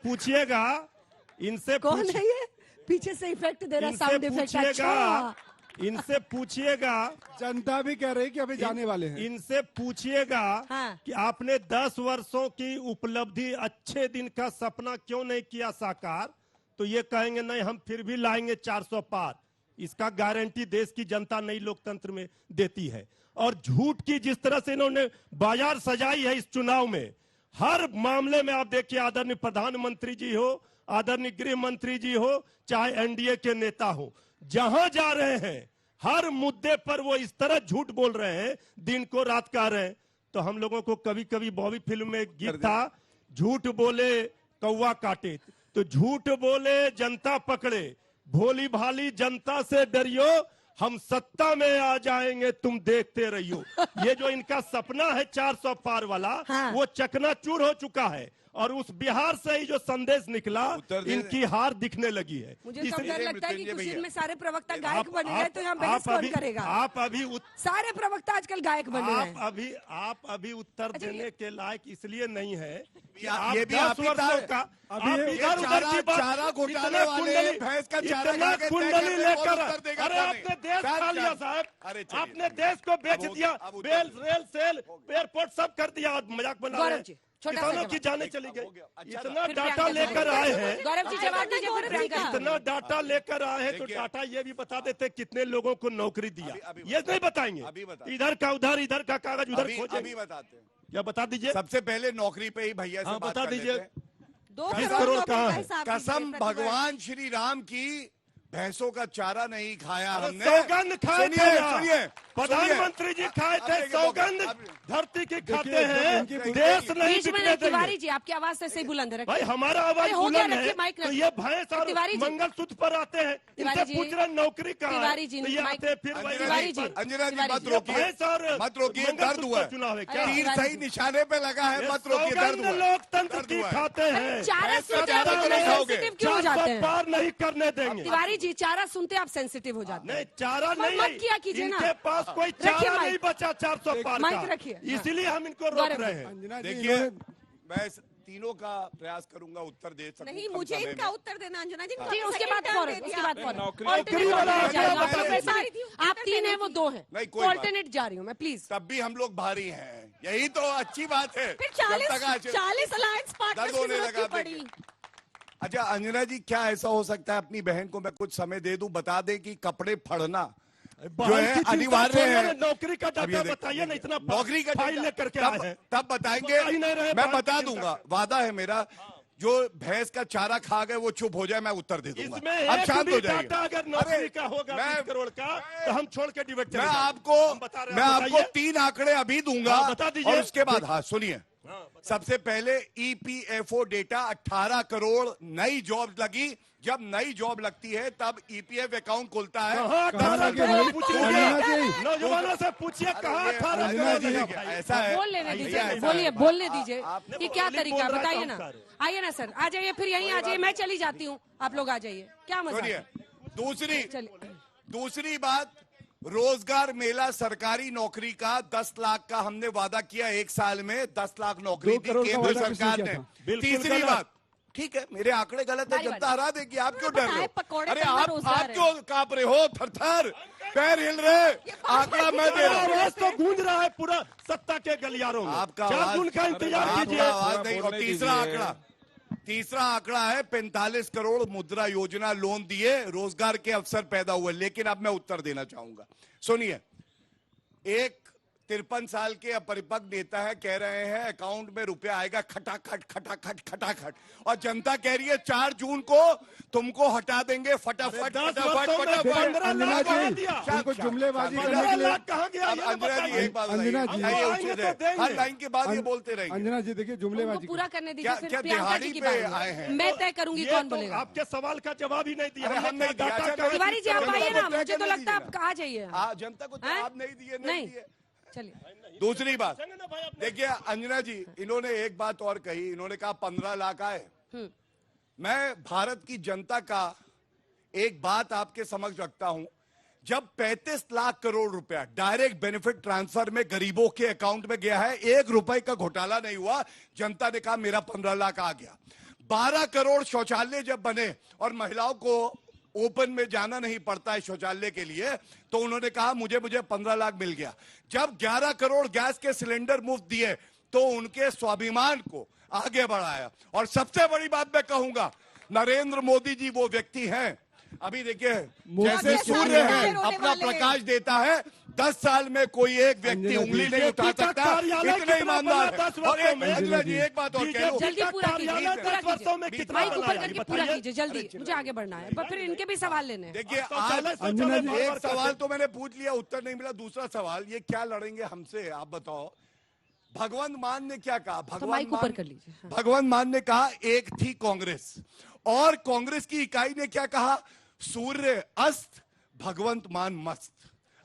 Speaker 1: कौन है ये पीछे से इफेक्ट दे रहा, साउंड इफेक्ट? अच्छा,
Speaker 13: इनसे पूछिएगा,
Speaker 11: जनता भी कह रही कि अभी जाने वाले हैं।
Speaker 13: इनसे पूछिएगा
Speaker 1: हाँ।
Speaker 13: कि आपने 10 वर्षों की उपलब्धि, अच्छे दिन का सपना क्यों नहीं किया साकार, तो ये कहेंगे नहीं हम फिर भी लाएंगे 400 पार। इसका गारंटी देश की जनता नई लोकतंत्र में देती है। और झूठ की जिस तरह से इन्होंने बाजार सजाई है इस चुनाव में, हर मामले में आप देखिए, आदरणीय प्रधानमंत्री जी हो, आदरणीय गृह मंत्री जी हो, चाहे एनडीए के नेता हो, जहां जा रहे हैं हर मुद्दे पर वो इस तरह झूठ बोल रहे हैं, दिन को रात कह रहे हैं। तो हम लोगों को कभी कभी बॉबी फिल्म में एक गीत था, झूठ बोले कौवा काटे, तो झूठ बोले जनता पकड़े, भोली भाली जनता से डरियो, हम सत्ता में आ जाएंगे, तुम देखते रहियो। ये जो इनका सपना है 400 पार वाला,
Speaker 1: हाँ।
Speaker 13: वो चकनाचूर हो चुका है। और उस बिहार से ही जो संदेश निकला, इनकी हार दिखने लगी है।
Speaker 1: मुझे तो डर लगता है कि कुछ दिन में सारे प्रवक्ता गायक बने हैं, तो यहाँ बहस कौन करेगा?
Speaker 13: आप अभी
Speaker 1: सारे प्रवक्ता आजकल गायक बने हैं।
Speaker 13: आप अभी उत्तर देने के लायक इसलिए नहीं है कि
Speaker 3: ये भी आप
Speaker 13: का
Speaker 3: चारा घोटाले वाले भैंस का चारा खा के
Speaker 13: कुंडली लेकर, अरे आपने देश खा लिया साहब, आपने देश को बेच दिया, बेल रेल सेल एयरपोर्ट सब कर दिया, मजाक बना रहे हैं। किसानों की जाने चली गई। इतना डाटा लेकर आए हैं,
Speaker 1: गौरव जी जवाब दीजिए।
Speaker 13: इतना डाटा लेकर आए हैं तो डाटा ये भी बता देते कितने लोगों को नौकरी दिया, ये नहीं बताएंगे। इधर का उधर, इधर का कागज उधर खोजेंगे।
Speaker 3: अभी बताते हैं,
Speaker 13: या बता दीजिए।
Speaker 3: सबसे पहले नौकरी पे ही भैया से
Speaker 13: बता दीजिए।
Speaker 10: 2
Speaker 13: करोड़ कहाँ है?
Speaker 3: कसम भगवान श्री राम की, भैंसों का चारा नहीं खाया हमने।
Speaker 13: सौगंध खाए थे,
Speaker 3: सुनिए,
Speaker 13: प्रधानमंत्री जी खाए थे सौगंध, धरती की खाते हैं, देश नहीं बिकने देंगे।
Speaker 1: तिवारी जी आपकी आवाज से सही बुलंद है
Speaker 13: भाई, हमारा आवाज बुलंद है तो ये भैंस और मंगलसूत्र पर आते हैं, इनसे पूछ रहे नौकरी कहाँ है,
Speaker 1: तिवारी जी
Speaker 13: ये आते हैं फिर
Speaker 1: तिवारी जी,
Speaker 3: अंजना जी मत रोकिए, मत रोकिए, दर्द हुआ है, तीर सही निशाने पे लगा है, मत रोकिए, दर्द हुआ है।
Speaker 13: लोकतंत्र की खाते हैं,
Speaker 1: चारा सुनते आप सेंसिटिव क्यों हो जाते हैं?
Speaker 13: पार नहीं करने देंगे।
Speaker 1: तिवारी जी चारा सुनते आप सेंसिटिव हो जाते हैं।
Speaker 13: नहीं, चारा नहीं,
Speaker 1: मत किया कीजिए ना,
Speaker 13: इनके पास कोई चारा नहीं बचा 400 पार
Speaker 1: माइक
Speaker 13: का,
Speaker 1: रखिए।
Speaker 13: इसीलिए हम इनको रोक रहे हैं।
Speaker 3: देखिए, मैं तीनों का प्रयास करूंगा उत्तर दे सकूं।
Speaker 10: नहीं, मुझे इनका उत्तर देना अंजना जी।
Speaker 1: उसके बाद आप 3 हैं, वो 2 हैं,
Speaker 3: नहीं, कोई
Speaker 1: ऑल्टरनेट जा रही हूँ मैं, प्लीज।
Speaker 3: तब भी हम लोग भारी हैं, यही तो अच्छी बात है।
Speaker 10: फिर 40 अलायंस
Speaker 3: दर्द होने लगा
Speaker 10: पड़ी।
Speaker 3: अच्छा अंजना जी, क्या ऐसा हो सकता है अपनी बहन को मैं कुछ समय दे दूं, बता दें कि कपड़े फाड़ना जो है अनिवार्य है?
Speaker 13: नौकरी का डाटा बताइए ना, इतना
Speaker 3: नौकरी का
Speaker 13: फाइल लेकर के आए हैं,
Speaker 3: तब बताएंगे, मैं बता दूंगा, वादा है मेरा। जो भैंस का चारा खा गए वो चुप हो जाए, मैं उत्तर दे दूंगा। अब शांत हो जाइए।
Speaker 13: अगर नौकरी का होगा 20 करोड़ का तो हम छोड़ के डिबेट
Speaker 3: मैं आपको 3 आंकड़े अभी दूंगा,
Speaker 13: बता दीजिए।
Speaker 3: और उसके बाद हाँ सुनिए, सबसे पहले ईपीएफओ डेटा 18 करोड़ नई जॉब लगी। जब नई जॉब लगती है तब ईपीएफ अकाउंट खुलता है।
Speaker 13: नौजवानों से पूछिए कहाँ 18 करोड़
Speaker 3: ऐसा है,
Speaker 1: बोल लेने दीजिए, बोलने दीजिए कि क्या तरीका है, बताइए ना। आइए ना सर, आ जाइए, फिर यहीं आ जाइए, मैं चली जाती हूँ, आप लोग आ जाइए, क्या मजा।
Speaker 3: दूसरी बात, रोजगार मेला सरकारी नौकरी का 10 लाख का हमने वादा किया, 1 साल में 10 लाख नौकरी दी केंद्र सरकार ने। तीसरी बात, ठीक है मेरे आंकड़े गलत है, जनता हरा देगी, आप क्यों डर रहे हो? अरे आप क्यों कांप रहे हो, थर-थर पैर हिल रहे, आंकड़ा मैं दे रहा हूँ।
Speaker 13: आवाज तो गूंज रहा है पूरा सत्ता के गलियारों में,
Speaker 3: आपका
Speaker 13: का इंतजार कीजिए।
Speaker 3: आवाज नहीं। और तीसरा आंकड़ा है 45 करोड़ मुद्रा योजना लोन दिए, रोजगार के अवसर पैदा हुए। लेकिन अब मैं उत्तर देना चाहूंगा, सुनिए। एक 53 साल के अपरिपक्व नेता है, कह रहे हैं अकाउंट में रुपया आएगा खटाखट खटाखट खटाखट, और जनता कह रही है 4 जून को तुमको हटा देंगे फटाफट फटाफट फटाफट।
Speaker 11: उनको जुमलेबाजी करने के लिए
Speaker 3: अंजना जी एक बात हर लाइन के बाद ये बोलते रहेंगे।
Speaker 11: अंजना जी देखिए, जुमलेबाजी
Speaker 1: पूरा करने दीजिए, फिर
Speaker 3: क्या
Speaker 1: प्रियंका जी
Speaker 3: दिहाड़ी
Speaker 1: की
Speaker 3: पे
Speaker 1: बात
Speaker 3: आए हैं?
Speaker 1: मैं तय करूंगी कौन बोलेगा।
Speaker 13: आपके सवाल का जवाब ही नहीं दिया,
Speaker 3: हम नहीं दिया।
Speaker 1: तिवारी जी आप आइए ना, मुझे तो लगता है आप आ जाइए।
Speaker 3: जनता को जवाब नहीं दिए, नहीं दिए।
Speaker 1: चलिए
Speaker 3: दूसरी बात देखिए अंजना जी, इन्होंने एक बात और कही, इन्होंने कहा 15 लाख आए। मैं भारत की जनता का एक बात आपके समक्ष रखता हूं, जब 35 लाख करोड़ रुपया डायरेक्ट बेनिफिट ट्रांसफर में गरीबों के अकाउंट में गया है, 1 रुपए का घोटाला नहीं हुआ, जनता ने कहा मेरा 15 लाख आ गया। 12 करोड़ शौचालय जब बने और महिलाओं को ओपन में जाना नहीं पड़ता है शौचालय के लिए, तो उन्होंने कहा मुझे 15 लाख मिल गया। जब 11 करोड़ गैस के सिलेंडर मुफ्त दिए तो उनके स्वाभिमान को आगे बढ़ाया। और सबसे बड़ी बात मैं कहूंगा, नरेंद्र मोदी जी वो व्यक्ति हैं, अभी देखिए जैसे सूर्य है अपना प्रकाश देता है, 10 साल में कोई एक व्यक्ति उंगली नहीं उठा सकता, इतने ईमानदार है। और अंजना जी एक बात और कह लो,
Speaker 1: जल्दी पूरा कीजिए, माइक ऊपर करके पूरा कीजिए जल्दी, मुझे आगे बढ़ना है, फिर इनके भी सवाल लेने हैं।
Speaker 3: देखिए आज एक सवाल तो मैंने पूछ लिया, उत्तर नहीं मिला। दूसरा सवाल, ये क्या लड़ेंगे हमसे, आप बताओ। भगवंत मान ने क्या कहा? भगवंत मान ने कहा एक थी कांग्रेस, और कांग्रेस की इकाई ने क्या कहा? सूर्य अस्त भगवंत मान मस्त।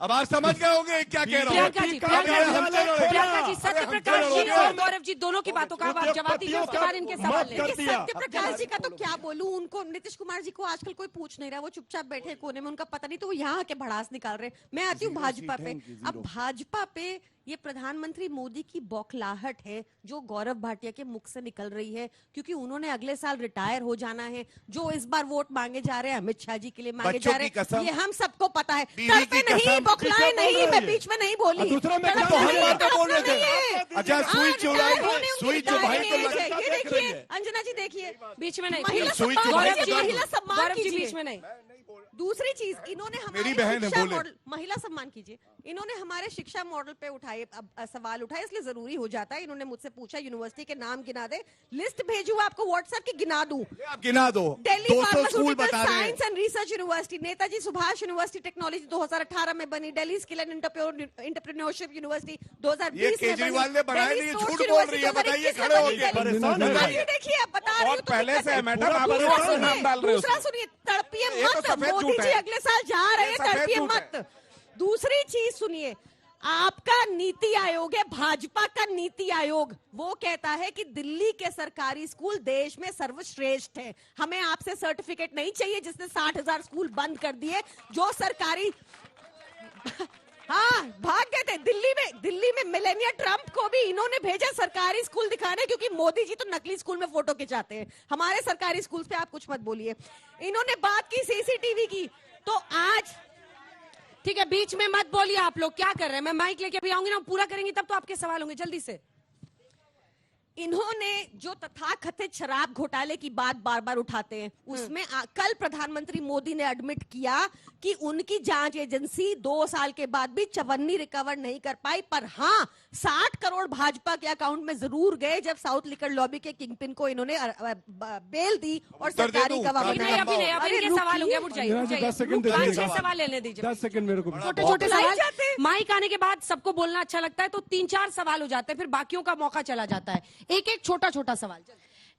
Speaker 3: अब आप समझ गए होंगे क्या कह रहा हूँ।
Speaker 1: प्रियंका जी सत्यप्रकाश जी और गौरव जी दोनों की बातों का आप जवाब दीजिए, उसके बाद इनके सवाल लेंगे।
Speaker 10: सत्यप्रकाश जी का तो क्या बोलूं, उनको नीतीश कुमार जी को आजकल कोई पूछ नहीं रहा, वो चुपचाप बैठे कोने में, उनका पता नहीं तो वो यहाँ आके भड़ास निकाल रहे। मैं आती हूँ भाजपा पे। अब भाजपा पे ये प्रधानमंत्री मोदी की बौखलाहट है जो गौरव भाटिया के मुख से निकल रही है, क्योंकि उन्होंने अगले साल रिटायर हो जाना है। जो इस बार वोट मांगे जा रहे हैं अमित शाह जी के लिए मांगे जा रहे हैं, ये हम सबको पता है। तड़पे नहीं, बौखलाए नहीं, मैं बीच में नहीं बोली।
Speaker 3: दूसरा में बोल रहे थे। अच्छा सुई चुराई, सुई चुराई तो
Speaker 10: ये देखिए अंजना जी, देखिए
Speaker 1: बीच में नहीं,
Speaker 10: महिला सम्मान कीजिए,
Speaker 1: बीच में नहीं।
Speaker 10: दूसरी चीज, इन्होंने
Speaker 3: मेरी बहन है, बोले।
Speaker 10: महिला सम्मान कीजिए। इन्होंने हमारे शिक्षा मॉडल पे उठाए सवाल उठाए, इसलिए जरूरी हो जाता है। इन्होंने मुझसे पूछा यूनिवर्सिटी के नाम गिना दे, लिस्ट भेजू आपको व्हाट्सएप की, गिना दूं?
Speaker 3: आप गिना दो।
Speaker 10: दिल्ली
Speaker 3: 200 स्कूल बता रहे हैं।
Speaker 10: Science and research university, Netaji Subhash university technology 2018 में बनी, Delhi skill and entrepreneurship university 2020 में
Speaker 3: केजरीवाल ने बनाया नहीं, झूठ बोल रही है, बताइए खड़े होकर।
Speaker 10: देखिए अब बता रही हूँ
Speaker 12: पहले से मैडम आप नाम डाल रहे हो।
Speaker 10: दूसरा सुनिए, तड़पिए मत, मोदी जी अगले साल जा रहे हैं, तड़पिए मत। दूसरी चीज सुनिए, आपका नीति आयोग है, भाजपा का नीति आयोग, वो कहता है कि दिल्ली के सरकारी स्कूल देश में सर्वश्रेष्ठ है। हमें आपसे सर्टिफिकेट नहीं चाहिए जिसने 60,000 स्कूल बंद कर दिए। जो सरकारी हाँ भाग गए थे दिल्ली में मिलेनिया ट्रंप को भी इन्होंने भेजा सरकारी स्कूल दिखाने, क्योंकि मोदी जी तो नकली स्कूल में फोटो खिंचाते हैं। हमारे सरकारी स्कूल पे आप कुछ मत बोलिए। इन्होंने बात की सीसीटीवी की, तो आज
Speaker 1: ठीक है, बीच में मत बोलिए। आप लोग क्या कर रहे हैं? मैं माइक लेके अभी आऊंगी ना, पूरा करेंगी तब तो आपके सवाल होंगे, जल्दी से।
Speaker 10: इन्होंने जो तथाकथित शराब घोटाले की बात बार बार उठाते हैं, उसमें कल प्रधानमंत्री मोदी ने एडमिट किया कि उनकी जांच एजेंसी 2 साल के बाद भी चवन्नी रिकवर नहीं कर पाई। पर हाँ, 60 करोड़ भाजपा के अकाउंट में जरूर गए जब साउथ लिकर लॉबी के किंगपिन को इन्होंने बेल दी और सरकारी गवाह बनाया।
Speaker 1: सवाल हो गया, उठ जाइए,
Speaker 11: 10 सेकंड
Speaker 1: सवाल लेने दीजिए।
Speaker 11: 10 सेकंड मेरे को।
Speaker 1: छोटे छोटे सवाल, माइक आने के बाद सबको बोलना अच्छा लगता है, तो 3-4 सवाल हो जाते हैं, फिर बाकियों का मौका चला जाता है। एक एक छोटा छोटा सवाल।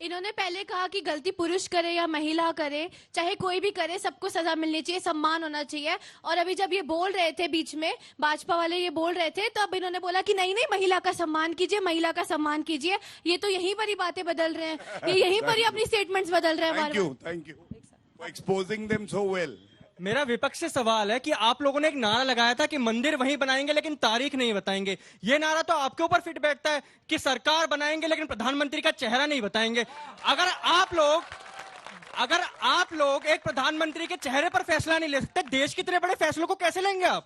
Speaker 14: इन्होंने पहले कहा कि गलती पुरुष करे या महिला करे, चाहे कोई भी करे, सबको सजा मिलनी चाहिए, सम्मान होना चाहिए। और अभी जब ये बोल रहे थे, बीच में भाजपा वाले ये बोल रहे थे, तो अब इन्होंने बोला कि नहीं नहीं, महिला का सम्मान कीजिए, महिला का सम्मान कीजिए। ये तो यहीं पर ही बातें बदल रहे हैं, ये यहीं पर ही अपनी स्टेटमेंट्स बदल रहे हैं।
Speaker 3: Thank you for exposing them so well.
Speaker 15: मेरा विपक्ष से सवाल है कि आप लोगों ने एक नारा लगाया था कि मंदिर वहीं बनाएंगे लेकिन तारीख नहीं बताएंगे। ये नारा तो आपके ऊपर फिट बैठता है कि सरकार बनाएंगे लेकिन प्रधानमंत्री का चेहरा नहीं बताएंगे। अगर आप लोग एक प्रधानमंत्री के चेहरे पर फैसला नहीं ले सकते, देश के इतने बड़े फैसलों को कैसे लेंगे आप?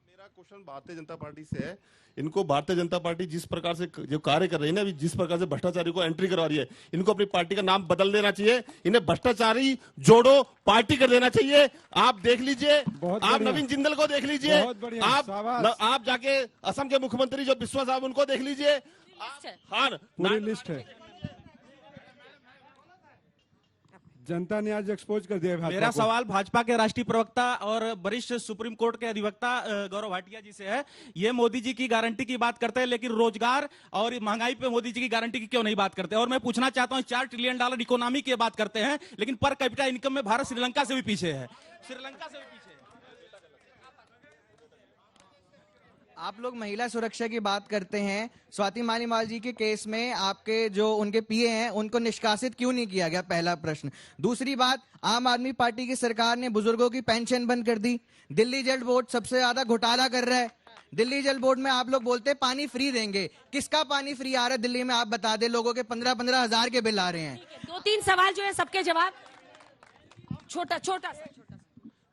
Speaker 16: मेरा क्वेश्चन भारतीय जनता पार्टी से है। इनको भारतीय जनता पार्टी जिस प्रकार से जो कार्य कर रही है ना, अभी जिस प्रकार से भ्रष्टाचारी को एंट्री करवा रही है, इनको अपनी पार्टी का नाम बदल देना चाहिए। इन्हें भ्रष्टाचारी जोड़ो पार्टी कर देना चाहिए। आप देख लीजिए, आप नवीन जिंदल को देख लीजिए, आप जाके असम के मुख्यमंत्री जो बिस्वा साहब, उनको देख लीजिए। हाँ,
Speaker 11: पूरी लिस्ट है। जनता ने आज एक्सपोज कर दिया।
Speaker 15: मेरा सवाल भाजपा के राष्ट्रीय प्रवक्ता और वरिष्ठ सुप्रीम कोर्ट के अधिवक्ता गौरव भाटिया जी से है। ये मोदी जी की गारंटी की बात करते हैं, लेकिन रोजगार और महंगाई पे मोदी जी की गारंटी की क्यों नहीं बात करते? और मैं पूछना चाहता हूं, $4 ट्रिलियन इकोनॉमी की बात करते हैं, लेकिन पर कैपिटा इनकम में भारत श्रीलंका से भी पीछे है। श्रीलंका से भी पीछे है।
Speaker 17: आप लोग महिला सुरक्षा की बात करते हैं। स्वाति मालीवाल जी के केस में आपके जो उनके पीए हैं, उनको निष्कासित क्यों नहीं किया गया? पहला प्रश्न। दूसरी बात, आम आदमी पार्टी की सरकार ने बुजुर्गों की पेंशन बंद कर दी। दिल्ली जल बोर्ड सबसे ज्यादा घोटाला कर रहा है। दिल्ली जल बोर्ड में आप लोग बोलते हैं पानी फ्री देंगे, किसका पानी फ्री आ रहा है दिल्ली में? आप बता दें। लोगों के 15-15 हजार के बिल आ रहे हैं।
Speaker 1: 2-3 सवाल जो है सबके जवाब छोटा।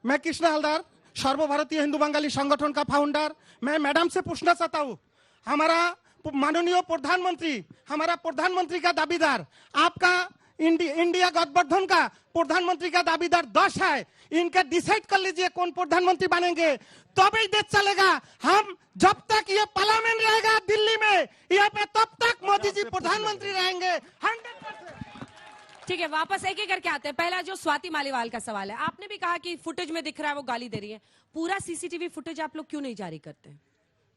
Speaker 18: मैं कृष्ण हलदार, सर्वभारतीय हिंदू बंगाली संगठन का फाउंडर। मैं मैडम से पूछना चाहता हूँ, हमारा माननीय प्रधानमंत्री, हमारा प्रधानमंत्री का दावेदार, आपका इंडिया गठबंधन का प्रधानमंत्री का दावेदार 10 है। इनका डिसाइड कर लीजिए कौन प्रधानमंत्री बनेंगे, तभी देश चलेगा। हम जब तक ये पार्लियामेंट रहेगा दिल्ली में, यहाँ पे तब तक मोदी जी प्रधानमंत्री रहेंगे 100%।
Speaker 1: ठीक है, वापस एक एक करके आते हैं। पहला जो स्वाति मालीवाल का सवाल है, आपने भी कहा कि फुटेज में दिख रहा है वो गाली दे रही है। पूरा सीसीटीवी फुटेज आप लोग क्यों नहीं जारी करते?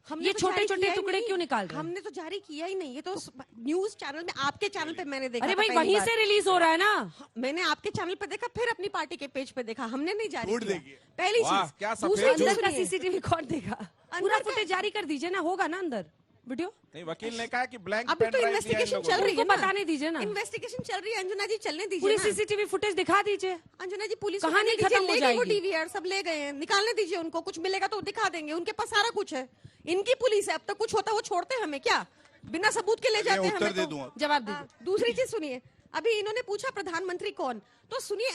Speaker 10: हमने
Speaker 1: ये
Speaker 10: तो
Speaker 1: छोटे
Speaker 10: जारी
Speaker 1: छोटे
Speaker 10: किया ही
Speaker 1: टुकड़े
Speaker 10: नहीं।
Speaker 1: क्यों निकाल रहे हैं?
Speaker 10: हमने तो जारी किया ही नहीं, ये तो न्यूज चैनल में आपके चैनल पे मैंने देखा।
Speaker 1: अरे
Speaker 10: था
Speaker 1: भाई
Speaker 10: पहली
Speaker 1: वहीं
Speaker 10: बार।
Speaker 1: से रिलीज हो रहा है ना।
Speaker 10: मैंने आपके चैनल पे देखा, फिर अपनी पार्टी के पेज पे देखा, हमने नहीं जारी
Speaker 3: झूठ
Speaker 10: किया।
Speaker 3: देखिए।
Speaker 10: पहली
Speaker 12: वाह,
Speaker 10: चीज।
Speaker 12: क्या
Speaker 10: दूसरी
Speaker 12: सफेद
Speaker 10: चीज
Speaker 1: अंदर का
Speaker 10: सुनिए।
Speaker 1: सीसीटीवी कौन देगा? पूरा फुटेज जारी कर दीजिए ना, होगा ना अंदर वीडियो।
Speaker 12: नहीं, वकील ने कहा कि ब्लैंक
Speaker 10: अभी
Speaker 12: पेन
Speaker 10: तो
Speaker 12: ड्राइव दिया इन
Speaker 10: इन्वेस्टिगेशन
Speaker 12: लोगों
Speaker 10: चल
Speaker 12: को।
Speaker 10: रही है
Speaker 1: उनको
Speaker 10: ना।
Speaker 1: बताने दीजिए ना।
Speaker 10: इन्वेस्टिगेशन चल रही है, अंजना जी चलने दीजिए
Speaker 1: पूरी
Speaker 10: ना।
Speaker 1: सीसीटीवी फुटेज दिखा दीजिए।
Speaker 10: अंजना जी पुलिस
Speaker 1: कहानी
Speaker 10: को
Speaker 1: खत्म हो
Speaker 10: ले गई, वो
Speaker 1: जाएगी।
Speaker 10: डीवीआर सब ले गए हैं, निकालने दीजिए उनको, कुछ मिलेगा तो दिखा देंगे, उनके पास सारा कुछ है। इनकी पुलिस है, अब तक कुछ होता वो छोड़ते हैं हमें क्या? बिना सबूत के ले जाते हैं
Speaker 3: उत्तर
Speaker 10: हमें
Speaker 3: दे
Speaker 10: तो।
Speaker 3: दूंगा।
Speaker 1: जवाब दीजिए।
Speaker 10: दूसरी चीज सुनिए, अभी इन्होंने पूछा प्रधानमंत्री कौन, तो सुनिए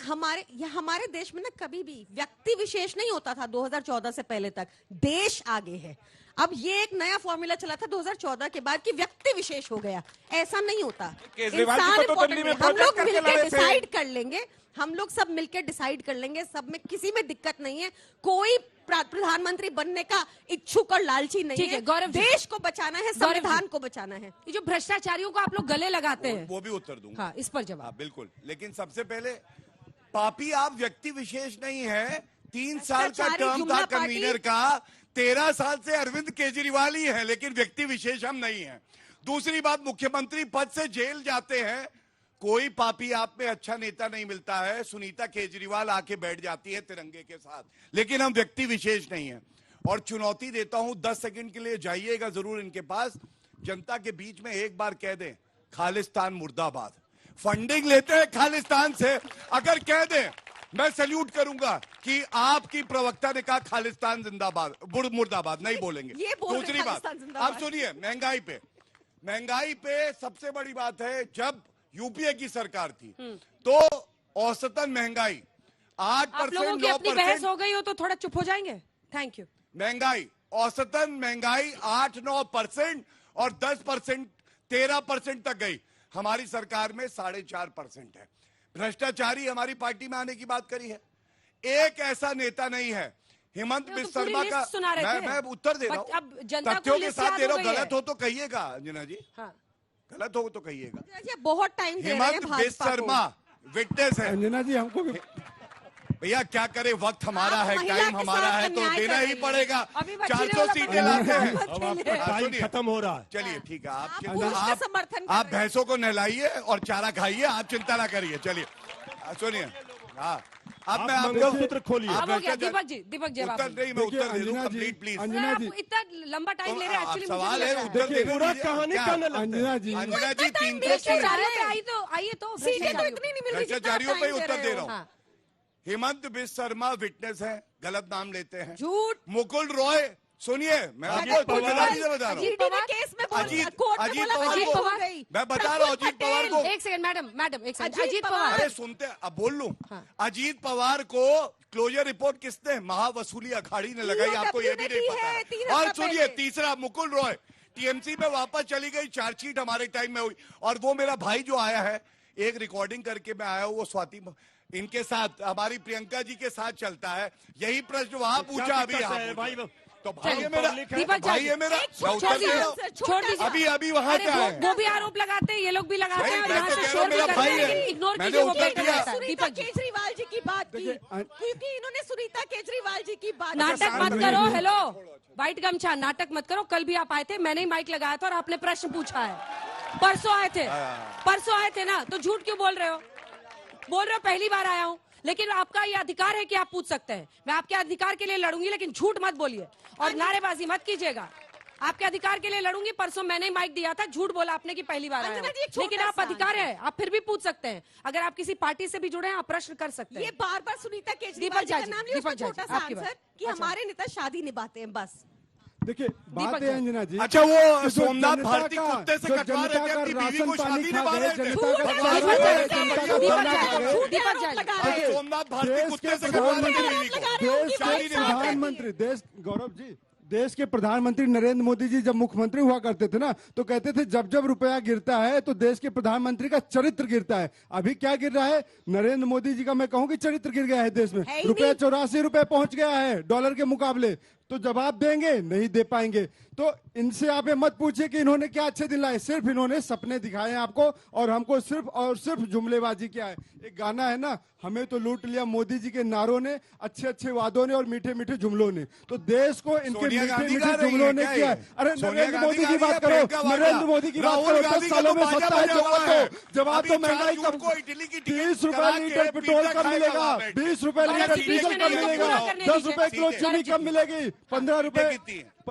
Speaker 10: हमारे देश में ना कभी भी व्यक्ति विशेष नहीं होता था 2014 से पहले तक, देश आगे है। अब ये एक नया फॉर्मूला चला था 2014 के बाद कि व्यक्ति विशेष हो गया, ऐसा नहीं होता।
Speaker 12: केजरीवाल जी को तो दिल्ली में
Speaker 10: हम
Speaker 12: प्रोटेस्ट
Speaker 10: लोग
Speaker 12: करके
Speaker 10: मिलकर
Speaker 12: लड़े थे।
Speaker 10: डिसाइड कर लेंगे, हम लोग सब मिलकर डिसाइड कर लेंगे, सब में किसी में दिक्कत नहीं है। कोई प्रधानमंत्री बनने का इच्छुक और लालची नहीं
Speaker 1: ठीक है, गौरव जी।
Speaker 10: देश को बचाना है,
Speaker 1: गौरव जी।
Speaker 10: संविधान को बचाना है।
Speaker 1: ये जो भ्रष्टाचारियों को आप लोग गले लगाते हैं,
Speaker 3: वो भी उत्तर दूंगा।
Speaker 1: हाँ, इस पर जवाब।
Speaker 3: हाँ, बिल्कुल। लेकिन सबसे पहले पापी आप व्यक्ति विशेष नहीं है। 3 साल का
Speaker 10: भ्रष्टाचारी
Speaker 3: टर्म था
Speaker 10: जुमला पार्टी।
Speaker 3: कन्वीनर का, 13 साल से अरविंद केजरीवाल ही है, लेकिन व्यक्ति विशेष हम नहीं है। दूसरी बात, मुख्यमंत्री पद से जेल जाते हैं, कोई पापी आप में अच्छा नेता नहीं मिलता है। सुनीता केजरीवाल आके बैठ जाती है तिरंगे के साथ, लेकिन हम व्यक्ति विशेष नहीं है। और चुनौती देता हूं, 10 सेकंड के लिए जाइएगा जरूर इनके पास, जनता के बीच में एक बार कह दें खालिस्तान मुर्दाबाद। फंडिंग लेते हैं खालिस्तान से, अगर कह दें मैं सैल्यूट करूंगा कि आपकी प्रवक्ता ने कहा खालिस्तान जिंदाबाद मुर्दाबाद, नहीं बोलेंगे।
Speaker 10: ये बोल रहे
Speaker 3: दूसरी बात,
Speaker 10: खालिस्तान जिंदाबाद।
Speaker 3: आप सुनिए, महंगाई पे सबसे बड़ी बात है, जब यूपीए की सरकार थी तो औसतन महंगाई 8%,
Speaker 1: आप लोगों की अपनी बहस हो गई हो तो थोड़ा चुप हो जाएंगे। Thank you.
Speaker 3: महंगाई औसतन महंगाई 8-9% और 10% 13% तक गई। हमारी सरकार में 4.5% है। भ्रष्टाचारी हमारी पार्टी में आने की बात करी है, एक ऐसा नेता नहीं है। हेमंत
Speaker 1: तो
Speaker 3: बिस्वा
Speaker 1: पूरी
Speaker 3: का
Speaker 1: लिस्ट सुना रहे थे।
Speaker 3: मैं उत्तर दे रहा
Speaker 1: अब
Speaker 3: हूं,
Speaker 1: जनता को
Speaker 3: तथ्यों के
Speaker 1: लिस्ट
Speaker 3: साथ
Speaker 1: याद
Speaker 3: दे रहा
Speaker 1: हो
Speaker 3: हूं।
Speaker 1: गई है।
Speaker 3: गलत हो तो कहिएगा अंजना जी,
Speaker 1: हाँ।
Speaker 3: गलत हो तो कहिएगा।
Speaker 10: ये बहुत टाइम दे रहे हैं
Speaker 3: हेमंत
Speaker 10: भाजपा
Speaker 3: बिस्वा
Speaker 10: को।
Speaker 3: विटनेस है।
Speaker 11: अंजना जी हमको भी
Speaker 3: भैया क्या करे, वक्त हमारा
Speaker 10: आप
Speaker 3: है,
Speaker 10: महिला
Speaker 3: टाइम
Speaker 10: के
Speaker 3: हमारा
Speaker 10: साथ
Speaker 3: है तो
Speaker 10: अन्याय
Speaker 3: देना
Speaker 10: कर
Speaker 3: ही
Speaker 10: रही है।
Speaker 3: पड़ेगा।
Speaker 10: अभी बच्ची
Speaker 3: 400
Speaker 10: ने बोला
Speaker 3: सीटें लाते हैं।
Speaker 13: अब आपका टाइम
Speaker 3: सुनिए।
Speaker 13: खत्म हो रहा है।
Speaker 3: चलिए ठीक है,
Speaker 10: पुरुष का समर्थन कर
Speaker 3: आप
Speaker 10: रहे हैं।
Speaker 3: भैंसों को नहलाइए और चारा खाइए, आप चिंता ना करिए। चलिए सुनिए, हाँ अब मैं आपको
Speaker 13: मंगलसूत्र खोलिए।
Speaker 1: अब हो गया। दीपक जी जवाब
Speaker 3: उत्तर नहीं, मैं उत्तर दे दूं कंप्लीट प्लीज।
Speaker 11: अंजना जी,
Speaker 1: आप इतना लंबा टाइम ले रहे हैं, एक्चुअली
Speaker 3: सवाल है, उत्तर दे दो।
Speaker 13: पूरा कहानी कहने लगते हैं।
Speaker 11: अंजना जी,
Speaker 3: अंजना जी 300
Speaker 1: भ्रष्टाचारियों पे आइए तो
Speaker 10: सीटें तो इतनी नहीं मिल रही जितना
Speaker 3: भ्रष्टाचारियों पे
Speaker 10: टाइम दे
Speaker 3: उत्तर
Speaker 10: रहे
Speaker 3: दे
Speaker 10: हो।
Speaker 3: रहा हूं।
Speaker 1: हाँ।
Speaker 3: हेमंत बिस्वा विटनेस है, गलत नाम लेते हैं।
Speaker 10: झूठ।
Speaker 3: मुकुल रॉय, सुनिए मैं आपको जल्दी से बता रहा हूँ।
Speaker 10: जीडी ने केस में बोल
Speaker 3: अजीत
Speaker 10: कोर्ट में
Speaker 3: अजीत
Speaker 10: बोला
Speaker 3: पवार
Speaker 10: अजीत
Speaker 3: को,
Speaker 10: पवार गई।
Speaker 3: मैं बता रहा हूँ अजीत पवार को।
Speaker 1: एक सेकंड मैडम एक सेकंड।
Speaker 10: अजीत
Speaker 1: अजीत
Speaker 10: पवार।
Speaker 1: पवार
Speaker 3: अरे सुनते, अब बोल लूं। अजीत पवार को क्लोजर रिपोर्ट किसने, महावसूली अखाड़ी ने लगाई, आपको ये भी नहीं पता। और सुनिए, तीसरा मुकुल रॉय टीएमसी में वापस चली गई, चार्जशीट हमारे टाइम में हुई। और वो मेरा भाई जो आया है, एक रिकॉर्डिंग करके मैं आया हूँ, वो स्वाति इनके साथ, हमारी प्रियंका जी के साथ चलता है। यही प्रश्न वहां पूछा अभी
Speaker 13: भाई
Speaker 3: तो भाई है मेरा,
Speaker 1: दीपक
Speaker 3: भाई है मेरा, मैं उत्तर दे रहा हूं।
Speaker 1: छोड़ दीजिए।
Speaker 3: अभी वहां
Speaker 1: अरे
Speaker 3: क्या है,
Speaker 1: वो भी आरोप लगाते हैं, ये लोग भी लगाते हैं, और
Speaker 3: मैं
Speaker 1: यहाँ
Speaker 3: तो
Speaker 1: से
Speaker 3: कह रहा
Speaker 1: शोर
Speaker 3: हूं,
Speaker 1: भी
Speaker 3: मेरा
Speaker 1: करते
Speaker 3: भाई
Speaker 1: हैं,
Speaker 3: है।
Speaker 1: लेकिन इग्नोर
Speaker 3: मैंने
Speaker 1: कीजिए वो
Speaker 3: उत्तर
Speaker 1: बेटर
Speaker 3: दिया।
Speaker 1: रहता है।
Speaker 10: सुनीता
Speaker 1: दीपक जी
Speaker 10: केजरीवाल जी की बात की, क्योंकि इन्होंने सुनीता केजरीवाल जी की बात
Speaker 1: नाटक मत करो। हेलो व्हाइट गमछा, नाटक मत करो। कल भी आप आए थे, मैंने ही माइक लगाया था और आपने प्रश्न पूछा है। परसों आए थे ना, तो झूठ क्यों बोल रहे हो? पहली बार आया हूँ, लेकिन आपका ये अधिकार है कि आप पूछ सकते हैं। मैं आपके अधिकार के लिए लड़ूंगी, लेकिन झूठ मत बोलिए और नारेबाजी मत कीजिएगा। आपके अधिकार के लिए लड़ूंगी। परसों मैंने ही माइक दिया था, झूठ बोला आपने कि पहली बार आया हूं। लेकिन आप अधिकार है, आप फिर भी पूछ सकते हैं। अगर आप किसी पार्टी से भी जुड़े हैं, आप प्रश्न कर सकते हैं।
Speaker 10: ये बार सुनीता केजरीवाल जी का नाम लिया, उसका छोटा सा
Speaker 1: आपकी
Speaker 10: आंसर
Speaker 1: बात।
Speaker 10: कि हमारे नेता शादी निभाते हैं, बस।
Speaker 11: देखिए बात है अंजना जी,
Speaker 3: अच्छा वो
Speaker 11: कि जो
Speaker 3: सोमनाथ
Speaker 11: जनता
Speaker 3: भारती
Speaker 11: का-
Speaker 3: कुत्ते से
Speaker 11: जो
Speaker 3: कटवा रहे
Speaker 11: जनता
Speaker 3: थे
Speaker 11: का
Speaker 3: अपनी बीवी को,
Speaker 11: राशन
Speaker 3: शादी
Speaker 11: पानी खा
Speaker 3: निभा
Speaker 11: गए,
Speaker 3: रहे थे।
Speaker 11: जनता का
Speaker 1: दीपक
Speaker 11: भरना
Speaker 1: जाए,
Speaker 11: खा गए, जनता का
Speaker 1: दीपक
Speaker 11: भरना
Speaker 1: जाए,
Speaker 11: खा गए।
Speaker 1: दीपक जाए।
Speaker 3: और सोमनाथ भारती
Speaker 11: देश
Speaker 3: कुत्ते
Speaker 11: के
Speaker 3: से कटवा रहे थे
Speaker 11: प्रधानमंत्री
Speaker 3: बीवी को।
Speaker 11: देश
Speaker 3: शादी
Speaker 11: के
Speaker 3: निभा रहे थे।
Speaker 11: प्रधानमंत्री गौरव जी, देश के प्रधानमंत्री नरेंद्र मोदी जी जब मुख्यमंत्री हुआ करते थे ना, तो कहते थे जब जब रुपया गिरता है तो देश के प्रधानमंत्री का चरित्र गिरता है। अभी क्या गिर रहा है? नरेंद्र मोदी जी का मैं कहूं कि चरित्र गिर गया है देश में। रुपया 84 रुपए पहुंच गया है डॉलर के मुकाबले। तो जवाब देंगे, नहीं दे पाएंगे। तो इनसे आप ये मत पूछिए कि इन्होंने क्या अच्छे दिन लाए, सिर्फ इन्होंने सपने दिखाए हैं आपको, और हमको सिर्फ और सिर्फ जुमलेबाजी क्या है। एक गाना है ना, हमें तो लूट लिया मोदी जी के नारों ने, अच्छे अच्छे वादों ने और मीठे मीठे जुमलों ने। तो देश को इनके मीठे मीठे जुमलों ने किया है। अरे नरेंद्र मोदी की बात करो, नरेंद्र मोदी की बात करो, 10 सालों में सत्ता है, जवाब तो महंगाई कम, 30 रुपए लीटर पेट्रोल कब मिलेगा, 20 रुपए लीटर डीजल कब मिलेगा, 10 रुपए किलो चीनी कब मिलेगी, 15 रुपए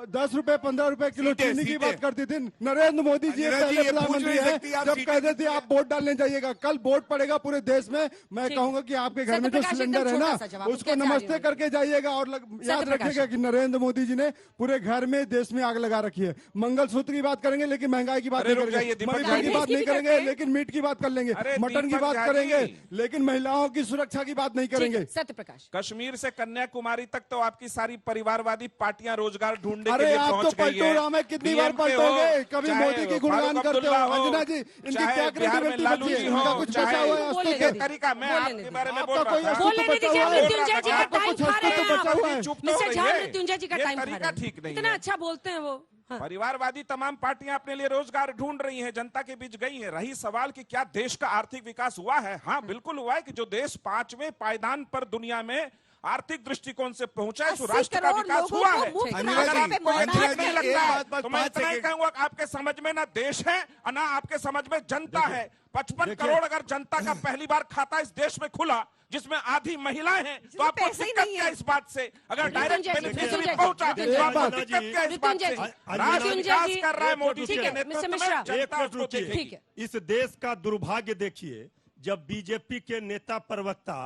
Speaker 11: 10 रुपए 15 रुपए किलो चीनी की बात करती थी। नरेंद्र मोदी जी पहले प्रधानमंत्री है जब कहते थे आप वोट डालने जाइएगा। कल वोट पड़ेगा पूरे देश में, मैं कहूंगा कि आपके घर में जो सिलेंडर है ना उसको नमस्ते करके जाइएगा। और याद रखिएगा कि नरेंद्र मोदी जी ने पूरे घर में देश में आग लगा रखी है। मंगलसूत्र की बात करेंगे लेकिन महंगाई की बात नहीं करेंगे, मणिपुर की बात नहीं करेंगे लेकिन मीट की बात कर लेंगे, मटन की बात करेंगे लेकिन महिलाओं की सुरक्षा की बात नहीं करेंगे।
Speaker 1: सत्यप्रकाश,
Speaker 12: कश्मीर से कन्याकुमारी तक तो आपकी सारी परिवारवादी पार्टियां रोजगार ढूंढने के
Speaker 11: अरे
Speaker 12: लिए
Speaker 11: आप तो
Speaker 12: पहुंच गई है।
Speaker 11: में कितनी बार पलटोगे, कभी मोदी की गुणगान करते हो। अंजना जी, इनकी क्या क्रेडिबिलिटी बची है, इनका कुछ बचा हुआ है अस्तित्व?
Speaker 12: तरीका मैं आपके बारे में बोल रहा
Speaker 11: कोई अस्तित्व बचा हुआ है?
Speaker 1: मृत्युंजय जी का टाइम खा रहे हैं आप।
Speaker 12: चुप
Speaker 1: मिस्टर झा, मृत्युंजय जी का
Speaker 12: ये
Speaker 1: टाइम खा
Speaker 12: तरीका
Speaker 1: रहे हैं।
Speaker 12: ठीक नहीं
Speaker 1: इतना
Speaker 12: है।
Speaker 1: अच्छा बोलते हैं वो। हाँ।
Speaker 12: परिवारवादी तमाम पार्टियां अपने लिए रोजगार ढूंढ रही हैं, जनता के बीच गई हैं। रही सवाल कि क्या देश का आर्थिक विकास हुआ है? हाँ बिल्कुल हुआ है कि जो देश 5वें पायदान पर दुनिया में आर्थिक दृष्टिकोण से पहुंचा है, राष्ट्र का विकास हुआ है। अगर आपको ये ठीक नहीं लगता है तो मैं इतना ही कहूंगा आपके समझ में ना देश है ना आपके समझ में जनता है। 55 करोड़ अगर जनता का पहली बार खाता इस देश में खुला जिसमें आधी महिलाएं हैं, तो आपको दिक्कत क्या इस बात से? अगर डायरेक्ट बेनिफिशियरी पहुंचा तो आपको दिक्कत क्या इस बात से? राष्ट्र विकास कर रहा है मोदी जी के नेतृत्व में, जनता उसको देखेगी।
Speaker 13: इस देश का दुर्भाग्य देखिए, जब बीजेपी के नेता प्रवक्ता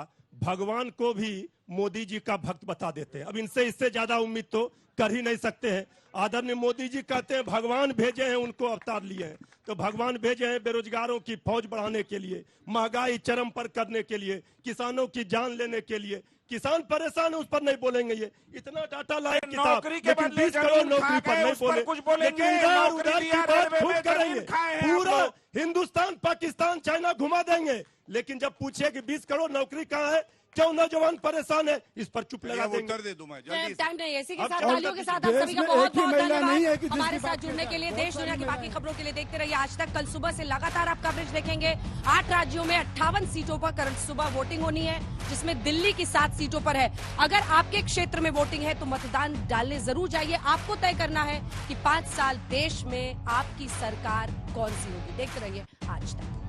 Speaker 13: भगवान को भी मोदी जी का भक्त बता देते हैं। अब इनसे इससे ज्यादा उम्मीद तो कर ही नहीं सकते हैं। आदरणीय मोदी जी कहते हैं भगवान भेजे हैं, उनको अवतार लिए हैं। तो भगवान भेजे हैं बेरोजगारों की फौज बढ़ाने के लिए, महंगाई चरम पर करने के लिए, किसानों की जान लेने के लिए। किसान परेशान है, उस पर नहीं बोलेंगे। ये इतना डाटा लाए
Speaker 12: नौकरी के बदले
Speaker 13: 20 करोड़ नौकरी पर नहीं बोले,
Speaker 12: कुछ बोलेंगे।
Speaker 13: करेंगे पूरा हिंदुस्तान पाकिस्तान चाइना घुमा देंगे, लेकिन जब पूछे कि 20 करोड़ नौकरी कहाँ है, क्यों नौजवान परेशान है, इस पर चुप लगा देंगे।
Speaker 3: उत्तर दे दूं मैं जल्दी।
Speaker 1: टाइम नहीं, इसी के साथ तालियों के साथ आप सभी का बहुत बहुत धन्यवाद हमारे साथ जुड़ने के लिए। देश दुनिया की बाकी खबरों के लिए देखते रहिए आज तक। कल सुबह से लगातार आप कवरेज देखेंगे। 8 राज्यों में 58 सीटों पर कल सुबह वोटिंग होनी है, जिसमें दिल्ली की 7 सीटों पर है। अगर आपके क्षेत्र में वोटिंग है तो मतदान डालने जरूर जाइए। आपको तय करना है कि 5 साल देश में आपकी सरकार कौन सी होगी। देखते रहिए आज तक।